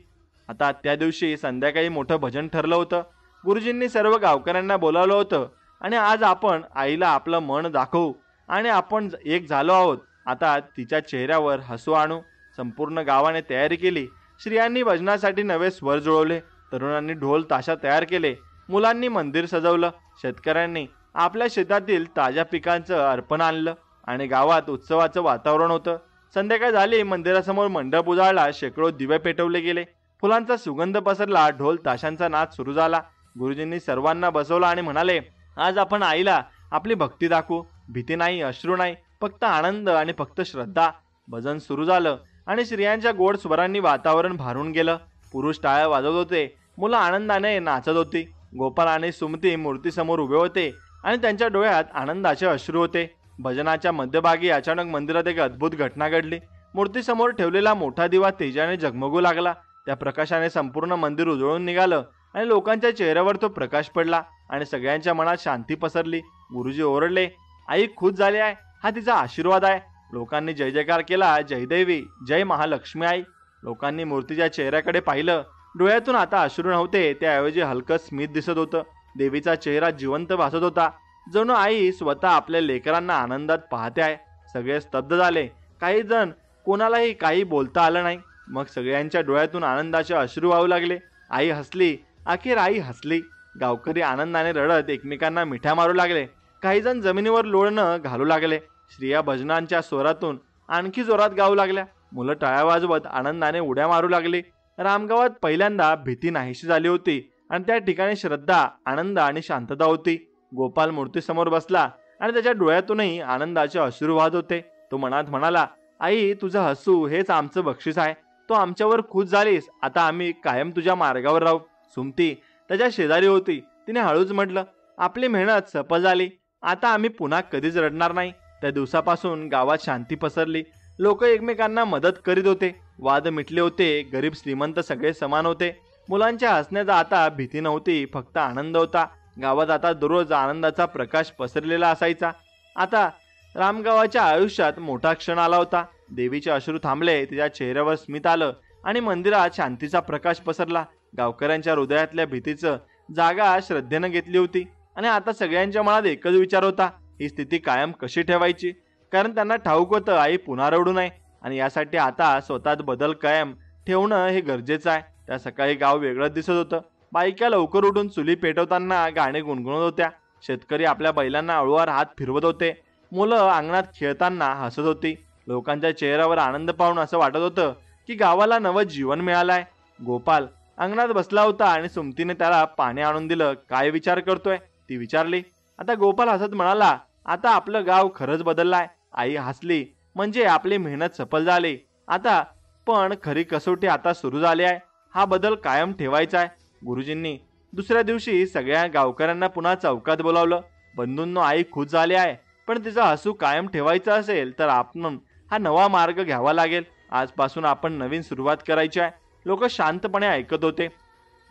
आता त्या दिवशी संध्याकाळी मोठं भजन ठरलं होतं. गुरुजींनी सर्व गावकऱ्यांना बोलावलं होतं आणि आज आपण आईला आपलं मन दाखवू आणि आपण एक झालो आहोत. आता तिच्या चेहऱ्यावर हसू आणू. संपूर्ण गावाने तयारी केली. स्त्रियांनी भजनासाठी नवे स्वर जुळवले. तरुणांनी ढोल ताशा तयार केले. मुलांनी मंदिर सजवलं. शेतकऱ्यांनी आपल्या शेतातील ताज्या पिकांचं अर्पण आणलं आणि गावात उत्सवाचं वातावरण होतं. संध्याकाळ झाली. मंदिरासमोर मंडप उजाळला. शेकडो दिवे पेटवले गेले. फुलांचा सुगंध पसरला, ढोल ताशांचा नाद सुरू झाला. गुरुजींनी सर्वांना बसवलं आणि म्हणाले, आज आपण आईला आपली भक्ती दाखवू. भीती नाही, अश्रू नाही, फक्त आनंद आणि फक्त श्रद्धा. भजन सुरू झालं आणि स्त्रियांच्या गोड स्वरांनी वातावरण भारून गेलं. पुरुष टाळ्या वाजवत होते, मुलं आनंदाने नाचत होती. गोपाल आणि सुमती मूर्तीसमोर उभे होते आणि त्यांच्या डोळ्यात आनंदाचे अश्रू होते. भजनाच्या मध्यभागी अचानक मंदिरात एक अद्भुत घटना घडली. मूर्तीसमोर ठेवलेला मोठा दिवा तेजाने झगमगू लागला. त्या प्रकाशाने संपूर्ण मंदिर उजळून निघालं आणि लोकांच्या चेहऱ्यावर तो प्रकाश पडला आणि सगळ्यांच्या मनात शांती पसरली. गुरुजी ओरडले, आई खुश झाली आहे, हा तिचा आशीर्वाद आहे. लोकांनी जय जयकार केला, जय देवी, जय महालक्ष्मी आई. लोकांनी मूर्तीच्या चेहऱ्याकडे पाहिलं. डोळ्यातून आता अश्रू नव्हते, त्याऐवजी हलकं स्मित दिसत होतं. देवीचा चेहरा जिवंत भासत होता, जणू आई स्वतः आपल्या लेकरांना आनंदात पाहते आहे. सगळे स्तब्ध झाले. काही जण, कोणालाही काही बोलता आलं नाही. मग सगळ्यांच्या डोळ्यातून आनंदाचे अश्रू वाहू लागले. आई हसली, अखेर आई हसली. गावकरी आनंदाने रडत एकमेकांना मिठ्या मारू लागले. काही जण जमिनीवर लोळणं घालू लागले. स्त्रिया भजनांच्या स्वरातून आणखी जोरात गाऊ लागल्या. मुलं टाळ्या वाजवत आनंदाने उड्या मारू लागली. रामगावात पहिल्यांदा भीती नाहीशी झाली होती आणि त्या ठिकाणी श्रद्धा, आनंद आणि शांतता होती. गोपाल मूर्तीसमोर बसला आणि त्याच्या डोळ्यातूनही आनंदाचे अश्रू वाहत होते. तो मनात म्हणाला, आई तुझं हसू हेच आमचं बक्षीस आहे. तो आमच्यावर खुश झालीस, आता आम्ही कायम तुझ्या मार्गावर राहू. सुमती त्याच्या शेजारी होती. तिने हळूच म्हटलं, आपली मेहनत सफल झाली, आता आम्ही पुन्हा कधीच रडणार नाही. त्या दिवसापासून गावात शांती पसरली. लोक एकमेकांना मदत करीत होते. वाद मिटले होते. गरीब श्रीमंत सगळे समान होते. मुलांच्या हसण्याचा आता भीती नव्हती, फक्त आनंद होता. गावात आता दररोज आनंदाचा प्रकाश पसरलेला असायचा. आता रामगावाच्या आयुष्यात मोठा क्षण आला होता. देवीचे अश्रू थांबले, तिच्या चेहऱ्यावर स्मित आलं आणि मंदिरात शांतीचा प्रकाश पसरला. गावकऱ्यांच्या हृदयातल्या भीतीचं जागा श्रद्धेनं घेतली होती आणि आता सगळ्यांच्या मनात एकच विचार होता, ही स्थिती कायम कशी ठेवायची. कारण त्यांना ठाऊक होतं, आई पुन्हा रडू नये आणि यासाठी आता स्वतःत बदल कायम ठेवणं हे गरजेचं आहे. त्या सकाळी गाव वेगळंच दिसत होतं. बायका लवकर उठून चुली पेटवताना गाणे गुणगुणत होत्या. शेतकरी आपल्या बैलांना अळूवर हात फिरवत होते. मुलं अंगणात खेळताना हसत होती. लोकांच्या चेहऱ्यावर आनंद पाहून असं वाटत होतं की गावाला नवं जीवन मिळालंय. गोपाल अंगणात बसला होता आणि सुमतीने त्याला पाणी आणून दिलं. काय विचार करतोय, ती विचारली. आता गोपाल हसत म्हणाला, आता आपलं गाव खरंच बदललाय. आई हसली, म्हणजे आपली मेहनत सफल झाली. आता पण खरी कसोटी आता सुरू झाली आहे. हा बदल कायम ठेवायचा आहे. गुरुजींनी दुसऱ्या दिवशी सगळ्या गावकऱ्यांना पुन्हा चौकात बोलावलं. बंधूंनो, आई खुश झाली आहे, पण तिचा हसू कायम ठेवायचा असेल तर आपण हा नवा मार्ग घ्यावा लागेल. आजपासून आपण नवीन सुरुवात करायची आहे. लोक शांतपणे ऐकत होते.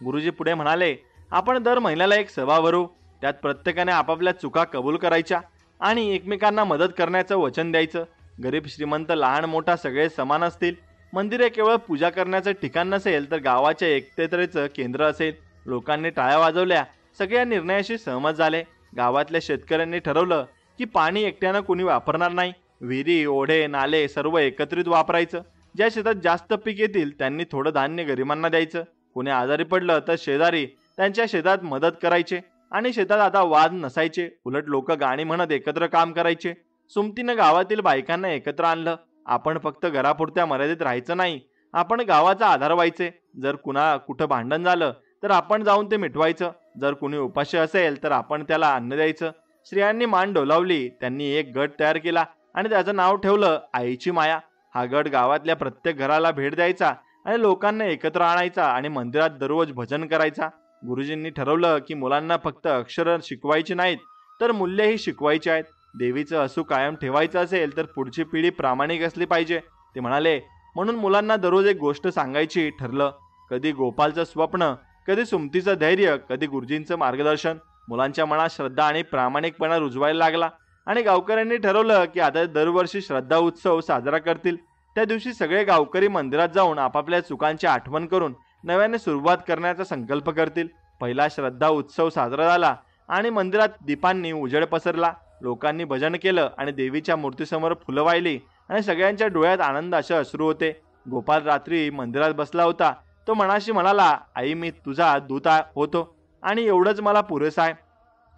गुरुजी पुढे म्हणाले, आपण दर महिन्याला एक सभा भरू. त्यात प्रत्येकाने आपापल्या चुका कबूल करायच्या आणि एकमेकांना मदत करण्याचं वचन द्यायचं. गरीब श्रीमंत, लहान मोठा सगळे समान असतील. मंदिर हे केवळ पूजा करण्याचं ठिकाण नसेल तर गावाच्या एकतेचं केंद्र असेल. लोकांनी टाळ्या वाजवल्या. सगळ्या निर्णयाशी सहमत झाले. गावातल्या शेतकऱ्यांनी ठरवलं की पाणी एकट्यानं कोणी वापरणार नाही. विहिरी, ओढे, नाले सर्व एकत्रित वापरायचं. ज्या शेतात जास्त पीक येतील त्यांनी थोडं धान्य गरिबांना द्यायचं. कोणी आजारी पडलं तर शेजारी त्यांच्या शेतात मदत करायचे आणि शेतात आता वाद नसायचे. उलट लोक गाणी म्हणत एकत्र काम करायचे. सुमतीनं गावातील बायकांना एकत्र आणलं. आपण फक्त घरापुरत्या मर्यादित राहायचं नाही, आपण गावाचा आधार व्हायचे. जर कुठं भांडण झालं तर आपण जाऊन ते मिटवायचं. जर कुणी उपाशी असेल तर आपण त्याला अन्न द्यायचं. स्त्रियांनी मान डोलावली. त्यांनी एक गट तयार केला आणि त्याचं नाव ठेवलं आईची माया. हा गट गावातल्या प्रत्येक घराला भेट द्यायचा आणि लोकांना एकत्र आणायचा आणि मंदिरात दररोज भजन करायचा. गुरुजींनी ठरवलं की मुलांना फक्त अक्षरं शिकवायची नाहीत तर मूल्यही शिकवायची आहेत. देवीचं हसू कायम ठेवायचं असेल तर पुढची पिढी प्रामाणिक असली पाहिजे. ते म्हणाले, म्हणून मुलांना दररोज एक गोष्ट सांगायची ठरलं. कधी गोपालचं स्वप्न, कधी सुमतीचं धैर्य, कधी गुरुजींचं मार्गदर्शन. मुलांच्या मनात श्रद्धा आणि प्रामाणिकपणा रुजवायला लागला आणि गावकऱ्यांनी ठरवलं की आता दरवर्षी श्रद्धा उत्सव साजरा करतील. त्या दिवशी सगळे गावकरी मंदिरात जाऊन आपापल्या चुकांची आठवण करून नव्याने सुरुवात करण्याचा संकल्प करतील. पहिला श्रद्धा उत्सव साजरा झाला आणि मंदिरात दीपांनी उजेड पसरला. लोकांनी भजन केलं आणि देवीच्या मूर्तीसमोर फुलं वाहिली आणि सगळ्यांच्या डोळ्यात आनंदाचे अश्रू होते. गोपाल रात्री मंदिरात बसला होता. तो मनाशी म्हणाला, आई मी तुझा दूत होतो आणि एवढंच मला पुरेसं आहे.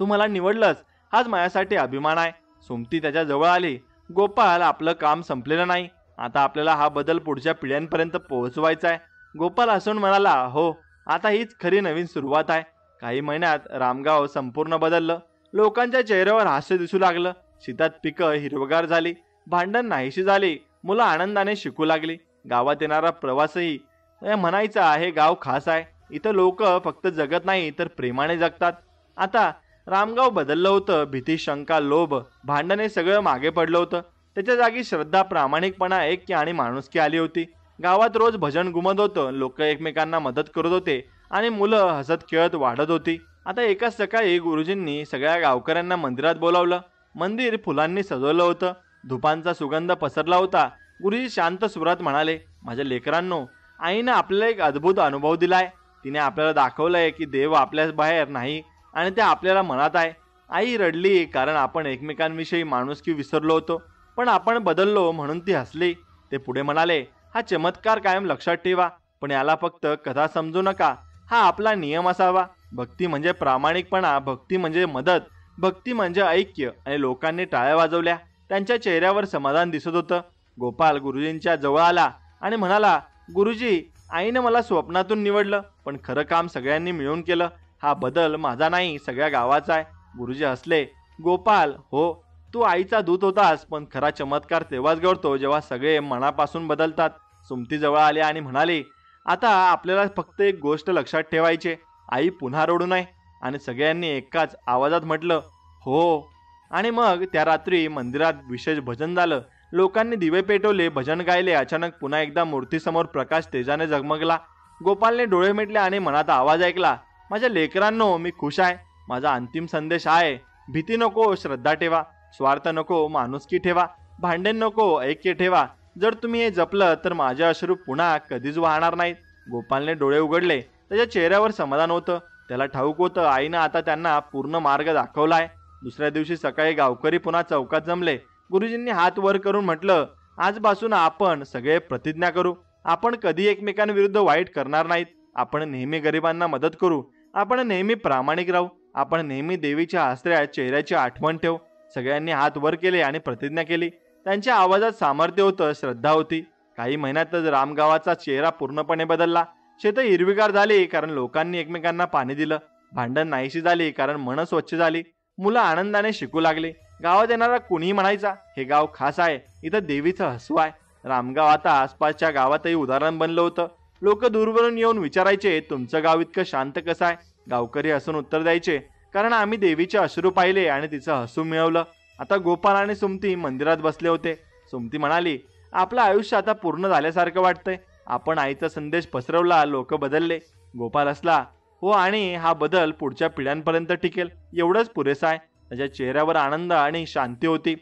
तू मला निवडलंस हाच माझ्यासाठी अभिमान आहे. सुमती त्याच्या जवळ आली. गोपाल, आपलं काम संपलेलं नाही. आता आपल्याला हा बदल पुढच्या पिढ्यांपर्यंत पोहोचवायचा आहे. गोपाल हसून म्हणाला, हो, आता हीच खरी नवीन सुरुवात आहे. काही महिन्यात रामगाव संपूर्ण बदललं. लोकांच्या चेहऱ्यावर हास्य दिसू लागलं. शेतात पिकं हिरवगार झाली, भांडण नाहीशी झाली, मुलं आनंदाने शिकू लागली. गावात येणारा प्रवासही म्हणायचा, हे गाव खास आहे. इथं लोक फक्त जगत नाही तर प्रेमाने जगतात. आता रामगाव बदललं होतं. भीती, शंका, लोभ, भांडण हे सगळं मागे पडलं होतं. त्याच्या जागी श्रद्धा, प्रामाणिकपणा, ऐक्य आणि माणुसकी आली होती. गावात रोज भजन घुमत होतं, लोक एकमेकांना मदत करत होते आणि मुलं हसत खेळत वाढत होती. आता एकाच सकाळी गुरुजींनी सगळ्या गावकऱ्यांना मंदिरात बोलावलं. मंदिर फुलांनी सजवलं होतं, धुपांचा सुगंध पसरला होता. गुरुजी शांत सुरात म्हणाले, माझ्या लेकरांनो, आईनं आपल्याला एक अद्भुत अनुभव दिलाय. तिने आपल्याला दाखवलंय की देव आपल्या बाहेर नाही आणि ते आपल्याला मनात आहे. आई रडली कारण आपण एकमेकांविषयी माणुसकी विसरलो होतो, पण आपण बदललो म्हणून ती हसली. ते पुढे म्हणाले, हा चमत्कार कायम लक्षात ठेवा, पण याला फक्त कथा समजू नका. हा आपला नियम असावा. भक्ती म्हणजे प्रामाणिकपणा, भक्ती म्हणजे मदत, भक्ती म्हणजे ऐक्य. आणि लोकांनी टाळ्या वाजवल्या. त्यांच्या चेहऱ्यावर समाधान दिसत होतं. गोपाल गुरुजींच्या जवळ आला आणि म्हणाला, गुरुजी, आईनं मला स्वप्नातून निवडलं, पण खरं काम सगळ्यांनी मिळून केलं. हा बदल माझा नाही, सगळ्या गावाचा आहे. गुरुजी हसले. गोपाल, हो, तू आईचा दूत होतास, पण खरा चमत्कार तेव्हाच घडतो जेव्हा सगळे मनापासून बदलतात. सुमती जवळ आली आणि म्हणाली, आता आपल्याला फक्त एक गोष्ट लक्षात ठेवायची, आई पुन्हा रडू नये. आणि सगळ्यांनी एकाच आवाजात म्हटलं, हो. आणि मग त्या रात्री मंदिरात विशेष भजन झालं. लोकांनी दिवे पेटवले, भजन गायले. अचानक पुन्हा एकदा मूर्तीसमोर प्रकाश तेजाने झगमगला. गोपालने डोळे मिटले आणि मनात आवाज ऐकला, माझ्या लेकरांनो, मी खुश आहे. माझा अंतिम संदेश आहे, भीती नको, श्रद्धा ठेवा. स्वार्थ नको, माणुसकी ठेवा. भांडण नको, ऐक्य ठेवा. जर तुम्ही हे जपलं तर माझे अश्रू पुन्हा कधीच वाहणार नाहीत. गोपालने डोळे उघडले. त्याच्या चेहऱ्यावर समाधान होतं. त्याला ठाऊक होतं, आईनं आता त्यांना पूर्ण मार्ग दाखवलाय. दुसऱ्या दिवशी सकाळी गावकरी पुन्हा चौकात जमले. गुरुजींनी हात वर करून म्हटलं, आजपासून आपण सगळे प्रतिज्ञा करू, आपण कधी एकमेकांविरुद्ध वाईट करणार नाहीत. आपण नेहमी गरिबांना मदत करू. आपण नेहमी प्रामाणिक राहू. आपण नेहमी देवीच्या हसऱ्या चेहऱ्याची आठवण ठेवू. सगळ्यांनी हात वर केले आणि प्रतिज्ञा केली. त्यांच्या आवाजात सामर्थ्य होतं, श्रद्धा होती. काही महिन्यातच रामगावाचा चेहरा पूर्णपणे बदलला. शेतं हिरवीगार झाली कारण लोकांनी एकमेकांना पाणी दिलं. भांडण नाहीशी झाली कारण मन स्वच्छ झाली. मुलं आनंदाने शिकू लागली. गावात येणारा कुणीही म्हणायचा, हे गाव खास आहे, इथं देवीचं हसू आहे. रामगाव आता आसपासच्या गावातही उदाहरण बनलं होतं. लोक दूरवरून येऊन विचारायचे, तुमचं गाव इतकं शांत कसं आहे? गावकरी हसून उत्तर द्यायचे, कारण आम्ही देवीचे अश्रू पाहिले आणि तिचं हसू मिळवलं. आता गोपाल आणि सुमती मंदिरात बसले होते. सुमती म्हणाली, आपलं आयुष्य आता पूर्ण झाल्यासारखं वाटतंय. आपण आईचा संदेश पसरवला, लोक बदलले. गोपाल हसला, हो, आणि हा बदल पुढच्या पिढ्यांपर्यंत टिकेल एवढंच पुरेसं आहे. त्याच्या चेहऱ्यावर आनंद आणि शांती होती.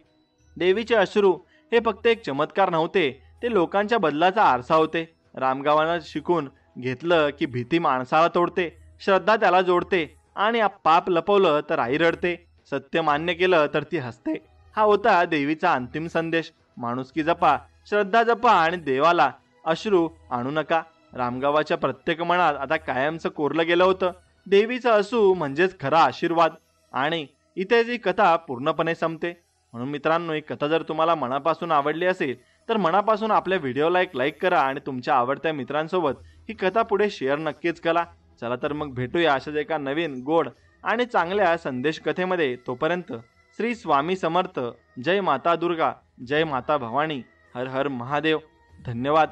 देवीचे अश्रू हे फक्त एक चमत्कार नव्हते, ते लोकांच्या बदलाचा आरसा होते. रामगावानं शिकून घेतलं की भीती माणसाला तोडते, श्रद्धा त्याला जोडते, आणि पाप लपवलं तर आई रडते, सत्य मान्य केलं तर ती हसते. हा होता देवीचा अंतिम संदेश. माणुसकी जपा, श्रद्धा जपा आणि देवाला अश्रू आणू नका. रामगावाच्या प्रत्येक मनात आता कायमचं कोरलं गेलं होतं, देवीचं असू म्हणजेच खरा आशीर्वाद. आणि इथे जी कथा पूर्णपणे संपते. म्हणून मित्रांनो, ही कथा जर तुम्हाला मनापासून आवडली असेल तर मनापासून आपल्या व्हिडिओला एक लाईक करा आणि तुमच्या आवडत्या मित्रांसोबत ही कथा पुढे शेअर नक्कीच करा. चला तर मग भेटूया अशाच एका नवीन, गोड आणि चांगल्या संदेश कथेमध्ये. तोपर्यंत श्री स्वामी समर्थ. जय माता दुर्गा, जय माता भवानी. हर हर महादेव. धन्यवाद.